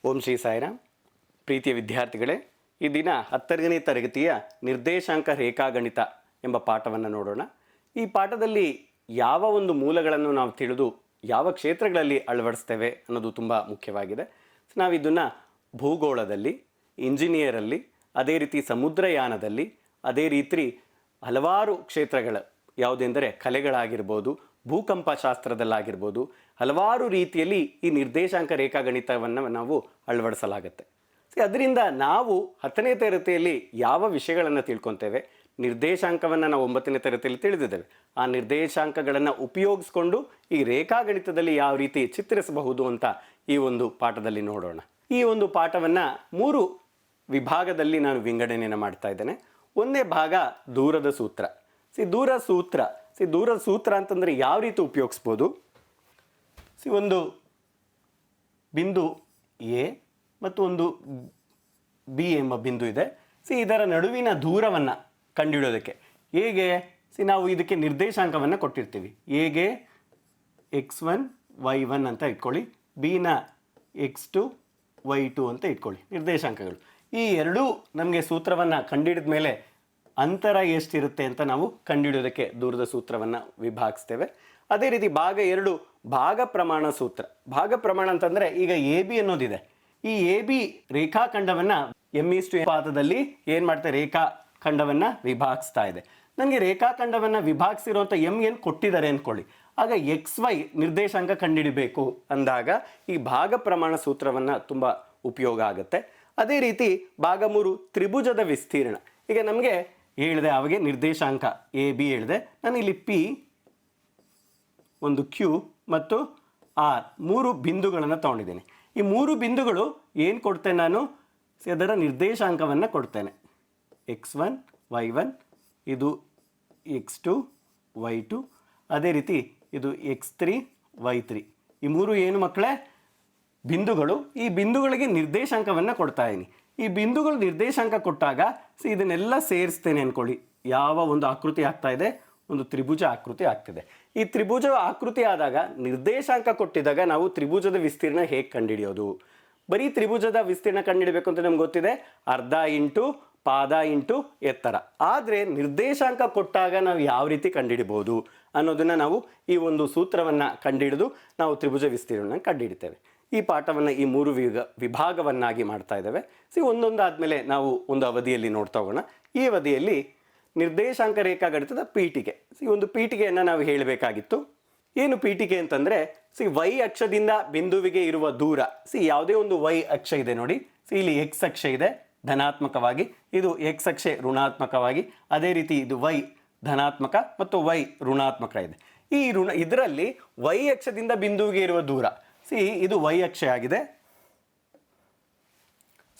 ಓಂ ಶ್ರೀ ಸಾಯಿರಾಮ್. ಪ್ರೀತಿಯ ವಿದ್ಯಾರ್ಥಿಗಳೇ, ಈ ದಿನ 10ನೇ ತರಗತಿಯ ನಿರ್ದೇಶಾಂಕ ರೇಖಾಗಣಿತ ಎಂಬ ಪಾಠವನ್ನು ನೋಡೋಣ. ಈ ಪಾಠದಲ್ಲಿ ಯಾವ ಒಂದು ಮೂಲಗಳನ್ನು ನಾವು ತಿಳಿದು ಯಾವ ಕ್ಷೇತ್ರಗಳಲ್ಲಿ ಅಳವಡಿಸ್ತೇವೆ ಅನ್ನೋದು ತುಂಬ ಮುಖ್ಯವಾಗಿದೆ. ನಾವು ಇದನ್ನು ಭೂಗೋಳದಲ್ಲಿ, ಇಂಜಿನಿಯರಲ್ಲಿ, ಅದೇ ರೀತಿ ಸಮುದ್ರಯಾನದಲ್ಲಿ, ಅದೇ ರೀತಿ ಹಲವಾರು ಕ್ಷೇತ್ರಗಳು ಯಾವುದೆಂದರೆ ಕಲೆಗಳಾಗಿರ್ಬೋದು, ಭೂಕಂಪ ಶಾಸ್ತ್ರದಲ್ಲಾಗಿರ್ಬೋದು, ಹಲವಾರು ರೀತಿಯಲ್ಲಿ ಈ ನಿರ್ದೇಶಾಂಕ ರೇಖಾಗಣಿತವನ್ನು ನಾವು ಅಳವಡಿಸಲಾಗುತ್ತೆ. ಅದರಿಂದ ನಾವು 10ನೇ ತರಗತಿಯಲ್ಲಿ ಯಾವ ವಿಷಯಗಳನ್ನು ತಿಳ್ಕೊತೇವೆ, ನಿರ್ದೇಶಾಂಕವನ್ನು ನಾವು 9ನೇ ತರಗತಿಯಲ್ಲಿ ತಿಳಿದಿದ್ದೇವೆ. ಆ ನಿರ್ದೇಶಾಂಕಗಳನ್ನು ಉಪಯೋಗಿಸ್ಕೊಂಡು ಈ ರೇಖಾಗಣಿತದಲ್ಲಿ ಯಾವ ರೀತಿ ಚಿತ್ರಿಸಬಹುದು ಅಂತ ಈ ಒಂದು ಪಾಠದಲ್ಲಿ ನೋಡೋಣ. ಈ ಒಂದು ಪಾಠವನ್ನು 3 ವಿಭಾಗದಲ್ಲಿ ನಾನು ವಿಂಗಡಣೆಯನ್ನು ಮಾಡ್ತಾ ಇದ್ದೇನೆ. ಒಂದೇ ಭಾಗ ದೂರದ ಸೂತ್ರ. ದೂರದ ಸೂತ್ರ ಅಂತಂದರೆ ಯಾವ ರೀತಿ ಉಪಯೋಗಿಸ್ಬೋದು. ಒಂದು ಬಿಂದು ಎ ಮತ್ತು ಒಂದು ಬಿ ಎಂಬ ಬಿಂದು ಇದೆ. ಇದರ ನಡುವಿನ ದೂರವನ್ನು ಕಂಡುಹಿಡೋದಕ್ಕೆ ಹೇಗೆ ನಾವು ಇದಕ್ಕೆ ನಿರ್ದೇಶಾಂಕವನ್ನು ಕೊಟ್ಟಿರ್ತೀವಿ. ಎಗೆ x1 y1 ಅಂತ ಇಟ್ಕೊಳ್ಳಿ, ಬಿನ x2 y2 ಅಂತ ಇಟ್ಕೊಳ್ಳಿ ನಿರ್ದೇಶಾಂಕಗಳು. ಈ ಎರಡೂ ನಮಗೆ ಸೂತ್ರವನ್ನು ಕಂಡುಹಿಡಿದ ಮೇಲೆ ಅಂತರ ಎಷ್ಟಿರುತ್ತೆ ಅಂತ ನಾವು ಕಂಡುಹಿಡಿಯೋದಕ್ಕೆ ದೂರದ ಸೂತ್ರವನ್ನು ವಿಭಾಗಿಸ್ತೇವೆ. ಅದೇ ರೀತಿ ಭಾಗ 2 ಭಾಗ ಪ್ರಮಾಣ ಸೂತ್ರ. ಭಾಗ ಪ್ರಮಾಣ ಅಂತಂದರೆ ಈಗ ಎ ಬಿ ಅನ್ನೋದಿದೆ. ಈ ಎ ಬಿ ರೇಖಾಖಂಡವನ್ನು m:n ಪಾದದಲ್ಲಿ ಏನು ಮಾಡ್ತಾರೆ, ರೇಖಾಖಂಡವನ್ನು ವಿಭಾಗಿಸ್ತಾ ಇದೆ. ನನಗೆ ರೇಖಾಖಂಡವನ್ನು ವಿಭಾಗಿಸಿರುವಂಥ m ಕೊಟ್ಟಿದ್ದಾರೆ ಅಂದ್ಕೊಳ್ಳಿ. ಆಗ XY ನಿರ್ದೇಶಾಂಕ ಕಂಡುಹಿಡಿಬೇಕು ಅಂದಾಗ ಈ ಭಾಗ ಪ್ರಮಾಣ ಸೂತ್ರವನ್ನು ತುಂಬ ಉಪಯೋಗ ಆಗುತ್ತೆ. ಅದೇ ರೀತಿ ಭಾಗ 3 ತ್ರಿಭುಜದ ವಿಸ್ತೀರ್ಣ. ಈಗ ನಮಗೆ ಹೇಳಿದೆ ಅವಾಗೆ ನಿರ್ದೇಶಾಂಕ ಎ ಬಿ ಹೇಳಿದೆ. ನಾನು ಇಲ್ಲಿ ಪಿ, ಒಂದು ಕ್ಯೂ ಮತ್ತು ಆರ್ 3 ಬಿಂದುಗಳನ್ನು ತೊಗೊಂಡಿದ್ದೀನಿ. ಈ 3 ಬಿಂದುಗಳು ಏನು ಕೊಡ್ತೇನೆ ನಾನು, ಅದರ ನಿರ್ದೇಶಾಂಕವನ್ನು ಕೊಡ್ತೇನೆ. x1 y1, ಇದು x2 y2, ಅದೇ ರೀತಿ ಇದು x3 y3. ಈ 3 ಏನು ಮಕ್ಕಳೇ ಬಿಂದುಗಳು. ಈ ಬಿಂದುಗಳಿಗೆ ನಿರ್ದೇಶಾಂಕವನ್ನು ಕೊಡ್ತಾ ಇದ್ದೀನಿ. ಈ ಬಿಂದುಗಳು ನಿರ್ದೇಶಾಂಕ ಕೊಟ್ಟಾಗ ಇದನ್ನೆಲ್ಲ ಸೇರಿಸ್ತೇನೆ ಅಂದ್ಕೊಳ್ಳಿ. ಯಾವ ಒಂದು ಆಕೃತಿ ಆಗ್ತಾ ಇದೆ, ಒಂದು ತ್ರಿಭುಜ ಆಕೃತಿ ಆಗ್ತಿದೆ. ಈ ತ್ರಿಭುಜ ಆಕೃತಿ ಆದಾಗ ನಿರ್ದೇಶಾಂಕ ಕೊಟ್ಟಿದ್ದಾಗ ನಾವು ತ್ರಿಭುಜದ ವಿಸ್ತೀರ್ಣ ಹೇಗೆ ಕಂಡುಹಿಡಿಯೋದು. ಬರೀ ತ್ರಿಭುಜದ ವಿಸ್ತೀರ್ಣ ಕಂಡುಹಿಡಬೇಕು ಅಂತ ನಮ್ಗೆ ಗೊತ್ತಿದೆ, ಅರ್ಧ ಇಂಟು ಪಾದ ಇಂಟು ಎತ್ತರ. ಆದರೆ ನಿರ್ದೇಶಾಂಕ ಕೊಟ್ಟಾಗ ನಾವು ಯಾವ ರೀತಿ ಕಂಡುಹಿಡಿಬೋದು ಅನ್ನೋದನ್ನು ನಾವು ಈ ಒಂದು ಸೂತ್ರವನ್ನು ಕಂಡುಹಿಡಿದು ನಾವು ತ್ರಿಭುಜ ವಿಸ್ತೀರ್ಣ ಕಂಡುಹಿಡಿತೇವೆ. ಈ ಪಾಠವನ್ನು ಈ 3 ವಿಭಾಗವನ್ನಾಗಿ ಮಾಡ್ತಾ ಇದ್ದೇವೆ. ಒಂದೊಂದಾದಮೇಲೆ ನಾವು ಒಂದು ಅವಧಿಯಲ್ಲಿ ನೋಡ್ತಾ ಹೋಗೋಣ. ಈ ಅವಧಿಯಲ್ಲಿ ನಿರ್ದೇಶಾಂಕ ರೇಖಾಗಣಿತದ ಪೀಠಿಕೆ. ಒಂದು ಪೀಠಿಕೆಯನ್ನು ನಾವು ಹೇಳಬೇಕಾಗಿತ್ತು. ಏನು ಪೀಠಿಕೆ ಅಂತಂದರೆ ವೈ ಅಕ್ಷದಿಂದ ಬಿಂದುವಿಗೆ ಇರುವ ದೂರ. ಯಾವುದೇ ಒಂದು ವೈ ಅಕ್ಷ ಇದೆ ನೋಡಿ. ಇಲ್ಲಿ ಎಕ್ಸ್ ಅಕ್ಷ ಇದೆ ಧನಾತ್ಮಕವಾಗಿ, ಇದು ಎಕ್ಸ್ ಅಕ್ಷೆ ಋಣಾತ್ಮಕವಾಗಿ, ಅದೇ ರೀತಿ ಇದು ವೈ ಧನಾತ್ಮಕ ಮತ್ತು ವೈ ಋಣಾತ್ಮಕ ಇದೆ. ಈ ಇದರಲ್ಲಿ ವೈ ಅಕ್ಷದಿಂದ ಬಿಂದುವಿಗೆ ಇರುವ ದೂರ ಇದು ವೈ ಅಕ್ಷ ಆಗಿದೆ.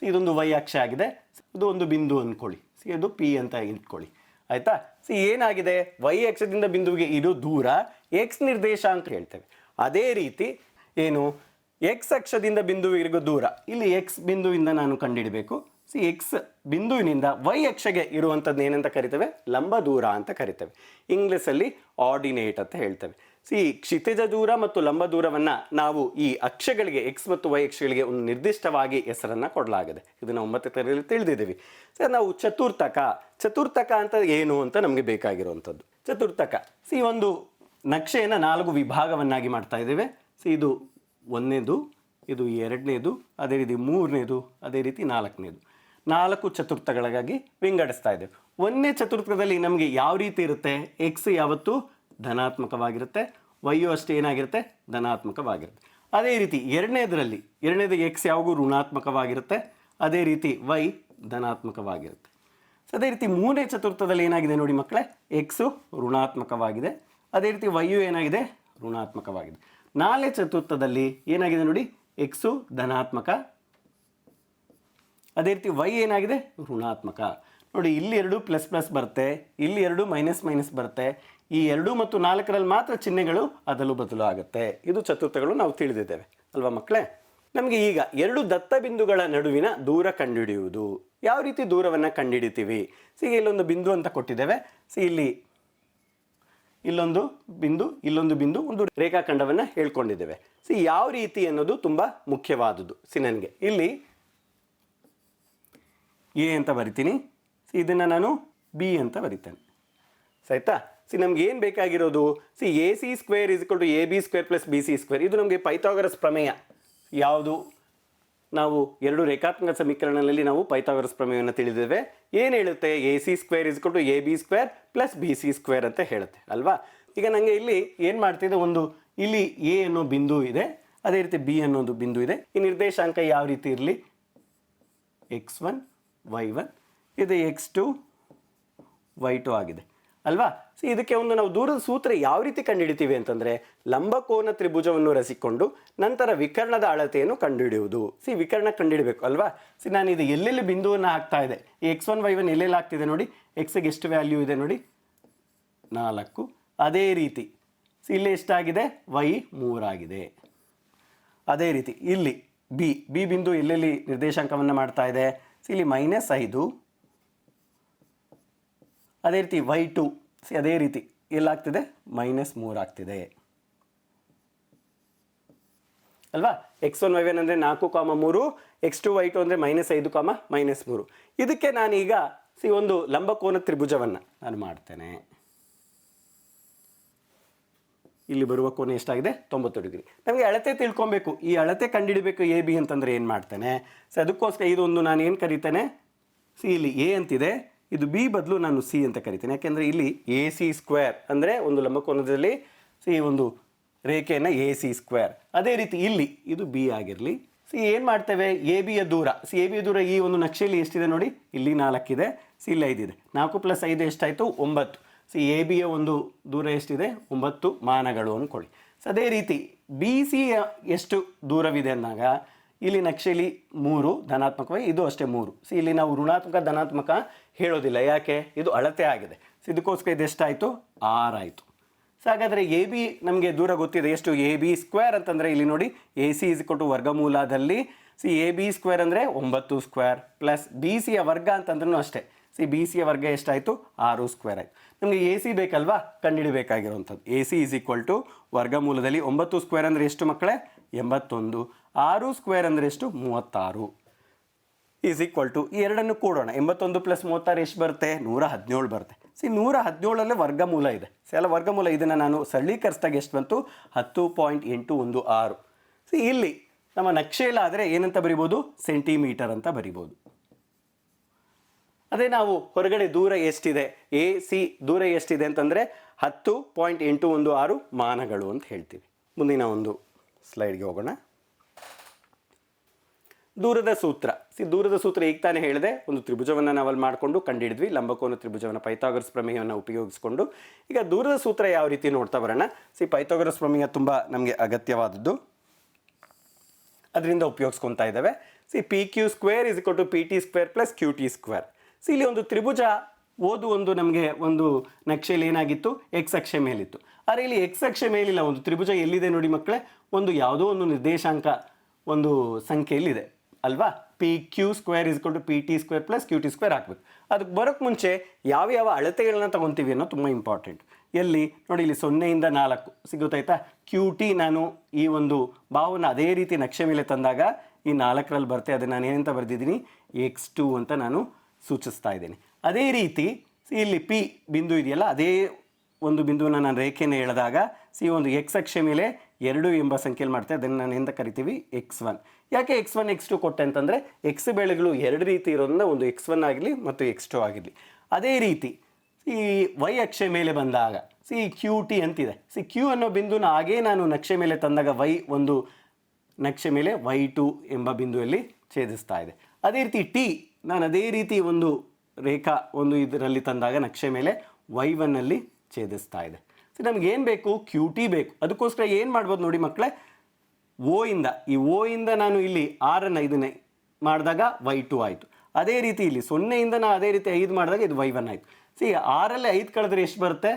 ಇದೊಂದು ವೈ ಅಕ್ಷ ಆಗಿದೆ. ಇದು ಒಂದು ಬಿಂದು ಅಂದ್ಕೊಳ್ಳಿ, ಇದು ಪಿ ಅಂತ ಇಟ್ಕೊಳ್ಳಿ, ಆಯಿತಾ. ಏನಾಗಿದೆ, ವೈ ಅಕ್ಷದಿಂದ ಬಿಂದುವಿಗೆ ಇರೋ ದೂರ ಎಕ್ಸ್ ನಿರ್ದೇಶಾಂಕ ಹೇಳ್ತೇವೆ. ಅದೇ ರೀತಿ ಏನು ಎಕ್ಸ್ ಅಕ್ಷದಿಂದ ಬಿಂದುವಿಗೆ ದೂರ, ಇಲ್ಲಿ ಎಕ್ಸ್ ಬಿಂದುವಿಂದ ನಾನು ಕಂಡುಹಿಡಬೇಕು. ಎಕ್ಸ್ ಬಿಂದುವಿನಿಂದ ವೈ ಅಕ್ಷಗೆ ಇರುವಂಥದ್ದು ಏನಂತ ಕರಿತೇವೆ, ಲಂಬ ದೂರ ಅಂತ ಕರಿತೇವೆ. ಇಂಗ್ಲೀಷಲ್ಲಿ ಆರ್ಡಿನೇಟ್ ಅಂತ ಹೇಳ್ತೇವೆ. ಕ್ಷಿತಿಜ ದೂರ ಮತ್ತು ಲಂಬ ದೂರವನ್ನು ನಾವು ಈ ಅಕ್ಷಗಳಿಗೆ ಎಕ್ಸ್ ಮತ್ತು ವೈ ಅಕ್ಷಗಳಿಗೆ ಒಂದು ನಿರ್ದಿಷ್ಟವಾಗಿ ಹೆಸರನ್ನು ಕೊಡಲಾಗಿದೆ. ಇದನ್ನು 9ನೇ ತರಗತಿಯಲ್ಲಿ ತಿಳಿದಿದ್ದೀವಿ. ನಾವು ಚತುರ್ಥಕ ಅಂತ ಏನು ಅಂತ ನಮಗೆ ಬೇಕಾಗಿರುವಂಥದ್ದು. ಚತುರ್ಥಕ ಒಂದು ನಕ್ಷೆಯನ್ನು 4 ವಿಭಾಗವನ್ನಾಗಿ ಮಾಡ್ತಾ ಇದ್ದೇವೆ. ಇದು 1ನೇದು, ಇದು 2ನೇದು, ಅದೇ ರೀತಿ 3ನೇದು, ಅದೇ ರೀತಿ 4ನೇದು. 4 ಚತುರ್ಥಗಳಾಗಿ ವಿಂಗಡಿಸ್ತಾ ಇದ್ದೇವೆ. 1ನೇ ಚತುರ್ಥದಲ್ಲಿ ನಮಗೆ ಯಾವ ರೀತಿ ಇರುತ್ತೆ, ಎಕ್ಸ್ ಯಾವತ್ತು ಧನಾತ್ಮಕವಾಗಿರುತ್ತೆ, ವೈಯು ಅಷ್ಟೇ ಏನಾಗಿರುತ್ತೆ, ಧನಾತ್ಮಕವಾಗಿರುತ್ತೆ. ಅದೇ ರೀತಿ 2ನೇದು ಎಕ್ಸ್ ಯಾವಾಗೂ ಋಣಾತ್ಮಕವಾಗಿರುತ್ತೆ, ಅದೇ ರೀತಿ ವೈ ಧನಾತ್ಮಕವಾಗಿರುತ್ತೆ. ಅದೇ ರೀತಿ 3ನೇ ಚತುರ್ಥದಲ್ಲಿ ಏನಾಗಿದೆ ನೋಡಿ ಮಕ್ಕಳೇ, ಎಕ್ಸು ಋಣಾತ್ಮಕವಾಗಿದೆ, ಅದೇ ರೀತಿ ವೈಯು ಏನಾಗಿದೆ, ಋಣಾತ್ಮಕವಾಗಿದೆ. 4ನೇ ಚತುರ್ಥದಲ್ಲಿ ಏನಾಗಿದೆ ನೋಡಿ, ಎಕ್ಸು ಧನಾತ್ಮಕ, ಅದೇ ರೀತಿ ವೈ ಏನಾಗಿದೆ, ಋಣಾತ್ಮಕ. ನೋಡಿ ಇಲ್ಲಿ 2 ಪ್ಲಸ್ ಪ್ಲಸ್ ಬರುತ್ತೆ, ಇಲ್ಲಿ 2 ಮೈನಸ್ ಮೈನಸ್ ಬರುತ್ತೆ. ಈ 2 ಮತ್ತು 4ರಲ್ಲಿ ಮಾತ್ರ ಚಿಹ್ನೆಗಳು ಅದಲು ಬದಲು ಆಗುತ್ತೆ. ಇದು ಚತುರ್ಥಗಳು ನಾವು ತಿಳಿದಿದ್ದೇವೆ ಅಲ್ವಾ ಮಕ್ಕಳೇ. ನಮಗೆ ಈಗ 2 ದತ್ತ ಬಿಂದುಗಳ ನಡುವಿನ ದೂರ ಕಂಡುಹಿಡಿಯುವುದು. ಯಾವ ರೀತಿ ದೂರವನ್ನು ಕಂಡುಹಿಡಿತೀವಿ, ಇಲ್ಲೊಂದು ಬಿಂದು ಅಂತ ಕೊಟ್ಟಿದ್ದೇವೆ. ಇಲ್ಲಿ ಇಲ್ಲೊಂದು ಬಿಂದು ಇಲ್ಲೊಂದು ಬಿಂದು ಒಂದು ರೇಖಾಖಂಡವನ್ನು ಹೇಳ್ಕೊಂಡಿದ್ದೇವೆ. ಯಾವ ರೀತಿ ಅನ್ನೋದು ತುಂಬ ಮುಖ್ಯವಾದುದು. ನನಗೆ ಇಲ್ಲಿ ಎ ಅಂತ ಬರಿತೀನಿ, ಇದನ್ನು ನಾನು ಬಿ ಅಂತ ಬರಿತೇನೆ. ಆಯ್ತಾ? ನಮ್ಗೆ ಏನು ಬೇಕಾಗಿರೋದು A C square is equal to A B square plus B C square. ಇದು ನಮಗೆ ಪೈಥಾಗರಸ್ ಪ್ರಮೇಯ. ಯಾವುದು? ನಾವು ಎರಡು ರೇಖಾತ್ಮಕ ಸಮೀಕರಣಗಳಲ್ಲಿ ನಾವು ಪೈಥಾಗರಸ್ ಪ್ರಮೇಯವನ್ನು ತಿಳಿದಿದ್ದೇವೆ. ಏನು ಹೇಳುತ್ತೆ? A C square is equal to A B square plus B C square ಅಂತ ಹೇಳುತ್ತೆ ಅಲ್ವಾ. ಈಗ ನನಗೆ ಇಲ್ಲಿ ಏನು ಮಾಡ್ತಿದೆ, ಒಂದು ಇಲ್ಲಿ ಎ ಅನ್ನೋ ಬಿಂದು ಇದೆ, ಅದೇ ರೀತಿ ಬಿ ಅನ್ನೋದು ಬಿಂದು ಇದೆ. ಈ ನಿರ್ದೇಶಾಂಕ ಯಾವ ರೀತಿ ಇರಲಿ? x1 y1 ಇದು x2 y2 ಆಗಿದೆ ಅಲ್ವಾ. ಇದಕ್ಕೆ ಒಂದು ನಾವು ದೂರದ ಸೂತ್ರ ಯಾವ ರೀತಿ ಕಂಡುಹಿಡಿತೀವಿ ಅಂತಂದರೆ, ಲಂಬಕೋನ ತ್ರಿಭುಜವನ್ನು ರಚಿಕೊಂಡು ನಂತರ ವಿಕರ್ಣದ ಅಳತೆಯನ್ನು ಕಂಡುಹಿಡಿಯುವುದು. ವಿಕರ್ಣ ಕಂಡುಹಿಡಬೇಕು ಅಲ್ವಾ. ನಾನು ಇದು ಎಲ್ಲೆಲ್ಲಿ ಬಿಂದುವನ್ನು ಹಾಕ್ತಾ ಇದೆ, ಈ x1 y1 ಎಲ್ಲೆಲ್ಲಿ ಆಗ್ತಿದೆ ನೋಡಿ. ಎಕ್ಸ್ಗೆ ಎಷ್ಟು ವ್ಯಾಲ್ಯೂ ಇದೆ ನೋಡಿ, 4. ಅದೇ ರೀತಿ ಇಲ್ಲಿ ಎಷ್ಟಾಗಿದೆ? y 3 ಆಗಿದೆ. ಅದೇ ರೀತಿ ಇಲ್ಲಿ ಬಿ ಬಿಂದು ಎಲ್ಲೆಲ್ಲಿ ನಿರ್ದೇಶಾಂಕವನ್ನು ಮಾಡ್ತಾ ಇದೆ? ಇಲ್ಲಿ -5. ಅದೇ ರೀತಿ y2 ಅದೇ ರೀತಿ ಎಲ್ಲಾಗ್ತಿದೆ? -3 ಆಗ್ತಿದೆ ಅಲ್ವಾ. x1 y1 ಅಂದರೆ 4, 3, x2 y2 ಅಂದರೆ -5, -3. ಇದಕ್ಕೆ ನಾನೀಗ ಒಂದು ಲಂಬಕೋನ ತ್ರಿಭುಜವನ್ನು ನಾನು ಮಾಡ್ತೇನೆ. ಇಲ್ಲಿ ಬರುವ ಕೋನ ಎಷ್ಟಾಗಿದೆ? 90 ಡಿಗ್ರಿ. ನಮಗೆ ಅಳತೆ ತಿಳ್ಕೊಬೇಕು. ಈ ಅಳತೆ ಕಂಡುಹಿಡಬೇಕು ಎ ಬಿ ಅಂತಂದರೆ ಏನು ಮಾಡ್ತೇನೆ? ಅದಕ್ಕೋಸ್ಕರ ಇದೊಂದು ನಾನು ಏನು ಕರಿತೇನೆ? ಇಲ್ಲಿ ಎ ಅಂತಿದೆ, ಇದು ಬಿ ಬದಲು ನಾನು ಸಿ ಅಂತ ಕರಿತೇನೆ. ಯಾಕೆಂದರೆ ಇಲ್ಲಿ ಎ ಸಿ ಸ್ಕ್ವೇರ್ ಅಂದರೆ ಒಂದು ಲಂಬಕೋನದಲ್ಲಿ ಒಂದು ರೇಖೆಯನ್ನು ಎ ಸಿ ಸ್ಕ್ವೇರ್. ಅದೇ ರೀತಿ ಇಲ್ಲಿ ಇದು ಬಿ ಆಗಿರಲಿ. ಏನು ಮಾಡ್ತೇವೆ? ಎ ಬಿಯ ದೂರ ಎ ಬಿಯ ದೂರ ಈ ಒಂದು ನಕ್ಷೆಯಲ್ಲಿ ಎಷ್ಟಿದೆ ನೋಡಿ, ಇಲ್ಲಿ 4 ಇದೆ, ಇಲ್ಲಿ 5 ಇದೆ. 4 + 5 ಎಷ್ಟಾಯಿತು? 9. ಎ ಬಿಯ ಒಂದು ದೂರ ಎಷ್ಟಿದೆ? 9 ಮಾನಗಳು ಅಂದ್ಕೊಳ್ಳಿ. ಅದೇ ರೀತಿ ಬಿ ಸಿಯ ಎಷ್ಟು ದೂರವಿದೆ ಅಂದಾಗ ಇಲ್ಲಿ ನಕ್ಷೆಯಲ್ಲಿ 3 ಧನಾತ್ಮಕವಾಗಿ, ಇದು ಅಷ್ಟೇ 3. ಇಲ್ಲಿ ನಾವು ಋಣಾತ್ಮಕ ಧನಾತ್ಮಕ ಹೇಳೋದಿಲ್ಲ, ಯಾಕೆ? ಇದು ಅಳತೆ ಆಗಿದೆ. ಇದಕ್ಕೋಸ್ಕರ ಇದು ಎಷ್ಟಾಯಿತು? 6 ಆಯಿತು. ಹಾಗಾದರೆ ಎ ಬಿ ನಮಗೆ ದೂರ ಗೊತ್ತಿದೆ ಎಷ್ಟು? ಎ ಬಿ ಸ್ಕ್ವೇರ್ ಅಂತಂದರೆ ಇಲ್ಲಿ ನೋಡಿ, A C is equal to ವರ್ಗಮೂಲದಲ್ಲಿ ಎ ಬಿ ಸ್ಕ್ವೇರ್ ಅಂದರೆ 9 ಸ್ಕ್ವೇರ್ ಪ್ಲಸ್ ಬಿ ಸಿಯ ವರ್ಗ ಅಂತಂದ್ರೂ ಅಷ್ಟೇ. ಬಿ ಸಿಯ ವರ್ಗ ಎಷ್ಟಾಯಿತು? 6 ಸ್ಕ್ವೇರ್ ಆಯಿತು. ನಮಗೆ ಎ ಸಿ ಬೇಕಲ್ವಾ, ಕಂಡುಹಿಡಬೇಕಾಗಿರುವಂಥದ್ದು. A C is equal to ವರ್ಗಮೂಲದಲ್ಲಿ 9 ಸ್ಕ್ವೇರ್ ಅಂದರೆ ಎಷ್ಟು ಮಕ್ಕಳೇ? 81. 6 ಸ್ಕ್ವೇರ್ ಅಂದರೆ ಎಷ್ಟು? 36 ಈಸ್ ಈಕ್ವಲ್ ಟು ಈ ಎರಡನ್ನು ಕೂಡೋಣ. 81 + 36 ಎಷ್ಟು ಬರುತ್ತೆ? 117 ಬರುತ್ತೆ. 117 ವರ್ಗಮೂಲ ಇದೆ. ಅಲ್ಲ ವರ್ಗಮೂಲ ಇದನ್ನು ನಾನು ಸರಳೀಕರಿಸಿದಾಗ ಎಷ್ಟು ಬಂತು? 10.816. ಇಲ್ಲಿ ನಮ್ಮ ನಕ್ಷೆಯಲ್ಲಾದರೆ ಏನಂತ ಬರಿಬೋದು? ಸೆಂಟಿಮೀಟರ್ ಅಂತ ಬರಿಬೋದು. ಅದೇ ನಾವು ಹೊರಗಡೆ ದೂರ ಎಷ್ಟಿದೆ, ಎ ಸಿ ದೂರ ಎಷ್ಟಿದೆ ಅಂತಂದರೆ 10.816 ಮಾನಗಳು ಅಂತ ಹೇಳ್ತೀವಿ. ಮುಂದಿನ ಒಂದು ಸ್ಲೈಡ್ಗೆ ಹೋಗೋಣ. ದೂರದ ಸೂತ್ರ. ದೂರದ ಸೂತ್ರ ಈಗ ತಾನೇ ಹೇಳಿದೆ, ಒಂದು ತ್ರಿಭುಜವನ್ನು ನಾವಲ್ಲಿ ಮಾಡಿಕೊಂಡು ಕಂಡುಹಿಡಿದ್ವಿ, ಲಂಬಕೋನ ತ್ರಿಭುಜವನ್ನು ಪೈಥಾಗರಸ್ ಪ್ರಮೇಯವನ್ನು ಉಪಯೋಗಿಸಿಕೊಂಡು. ಈಗ ದೂರದ ಸೂತ್ರ ಯಾವ ರೀತಿ ನೋಡ್ತಾ ಬರೋಣ. ಪೈಥಾಗರಸ್ ಪ್ರಮೇಯ ತುಂಬ ನಮಗೆ ಅಗತ್ಯವಾದದ್ದು, ಅದರಿಂದ ಉಪಯೋಗಿಸ್ಕೊತಾ ಇದ್ದಾವೆ. P Q square is equal to P T square plus Q T square. ಇಲ್ಲಿ ಒಂದು ತ್ರಿಭುಜ ಒಂದು ನಮಗೆ ಒಂದು ನಕ್ಷೆಯಲ್ಲಿ ಏನಾಗಿತ್ತು? ಎಕ್ಸ್ ಅಕ್ಷೆ ಮೇಲಿತ್ತು. ಆದರೆ ಇಲ್ಲಿ ಎಕ್ಸ್ ಅಕ್ಷೆ ಮೇಲಿಲ್ಲ, ಒಂದು ತ್ರಿಭುಜ ಎಲ್ಲಿದೆ ನೋಡಿ ಮಕ್ಕಳೇ? ಒಂದು ಯಾವುದೋ ಒಂದು ನಿರ್ದೇಶಾಂಕ ಒಂದು ಸಂಖ್ಯೆಯಲ್ಲಿದೆ ಅಲ್ವಾ. P Q square is equal to P T square plus Q T square ಹಾಕಬೇಕು. ಅದಕ್ಕೆ ಬರೋಕ್ಕೆ ಮುಂಚೆ ಯಾವ ಅಳತೆಗಳನ್ನ ತೊಗೊತೀವಿ ಅನ್ನೋ ತುಂಬ ಇಂಪಾರ್ಟೆಂಟ್. ಎಲ್ಲಿ ನೋಡಿ, ಇಲ್ಲಿ 0 ಇಂದ 4 ಸಿಗುತ್ತಾಯ್ತಾ? ಕ್ಯೂ ಟಿ ನಾನು ಈ ಒಂದು ಭಾವವನ್ನು ಅದೇ ರೀತಿ ನಕ್ಷೆ ಮೇಲೆ ತಂದಾಗ ಈ 4ರಲ್ಲಿ ಬರುತ್ತೆ. ಅದನ್ನು ನಾನು ಏನಂತ ಬರೆದಿದ್ದೀನಿ? x2 ಅಂತ ನಾನು ಸೂಚಿಸ್ತಾ ಇದ್ದೀನಿ. ಅದೇ ರೀತಿ ಇಲ್ಲಿ ಪಿ ಬಿಂದು ಇದೆಯಲ್ಲ, ಅದೇ ಒಂದು ಬಿಂದುವನ್ನು ನಾನು ರೇಖೆಯನ್ನು ಎಳೆದಾಗ ಒಂದು ಎಕ್ಸ್ ಅಕ್ಷೆ ಮೇಲೆ 2 ಎಂಬ ಸಂಖ್ಯೆಯಲ್ಲಿ ಮಾಡ್ತೆ. ಅದನ್ನು ನಾನು ಎಂತ ಕರಿತೀವಿ? x1. ಯಾಕೆ x1 x2 ಕೊಟ್ಟೆ ಅಂತಂದರೆ ಎಕ್ಸ್ ಬೆಳೆಗಳು 2 ರೀತಿ ಇರೋದ್ರಿಂದ ಒಂದು x1 ಆಗಿರಲಿ ಮತ್ತು x2 ಆಗಿರಲಿ. ಅದೇ ರೀತಿ ಈ ವೈ ಅಕ್ಷೆ ಮೇಲೆ ಬಂದಾಗ ಕ್ಯೂ ಟಿ ಅಂತಿದೆ. ಕ್ಯೂ ಅನ್ನೋ ಬಿಂದುನ ಹಾಗೇ ನಾನು ನಕ್ಷೆ ಮೇಲೆ ತಂದಾಗ ವೈ ಒಂದು ನಕ್ಷೆ ಮೇಲೆ y2 ಎಂಬ ಬಿಂದುವಲ್ಲಿ ಛೇದಿಸ್ತಾ ಇದೆ. ಅದೇ ರೀತಿ ಟಿ ನಾನು ಅದೇ ರೀತಿ ಒಂದು ರೇಖಾ ಒಂದು ಇದರಲ್ಲಿ ತಂದಾಗ ನಕ್ಷೆ ಮೇಲೆ y1 ಅಲ್ಲಿ ಛೇದಿಸ್ತಾ ಇದೆ. ನಮಗೇನು ಬೇಕು? ಕ್ಯೂ ಟಿ ಬೇಕು. ಅದಕ್ಕೋಸ್ಕರ ಏನು ಮಾಡ್ಬೋದು ನೋಡಿ ಮಕ್ಕಳೇ, ಓ ಇಂದ ನಾನು ಇಲ್ಲಿ 6ಅನ್ನು ಇದನ್ನೇ ಮಾಡಿದಾಗ y2 ಆಯಿತು. ಅದೇ ರೀತಿ ಇಲ್ಲಿ 0 ನಾನು ಅದೇ ರೀತಿ 5 ಮಾಡಿದಾಗ ಇದು y1 ಆಯಿತು. 6ರಲ್ಲಿ 5 ಕಳೆದ್ರೆ ಎಷ್ಟು ಬರುತ್ತೆ?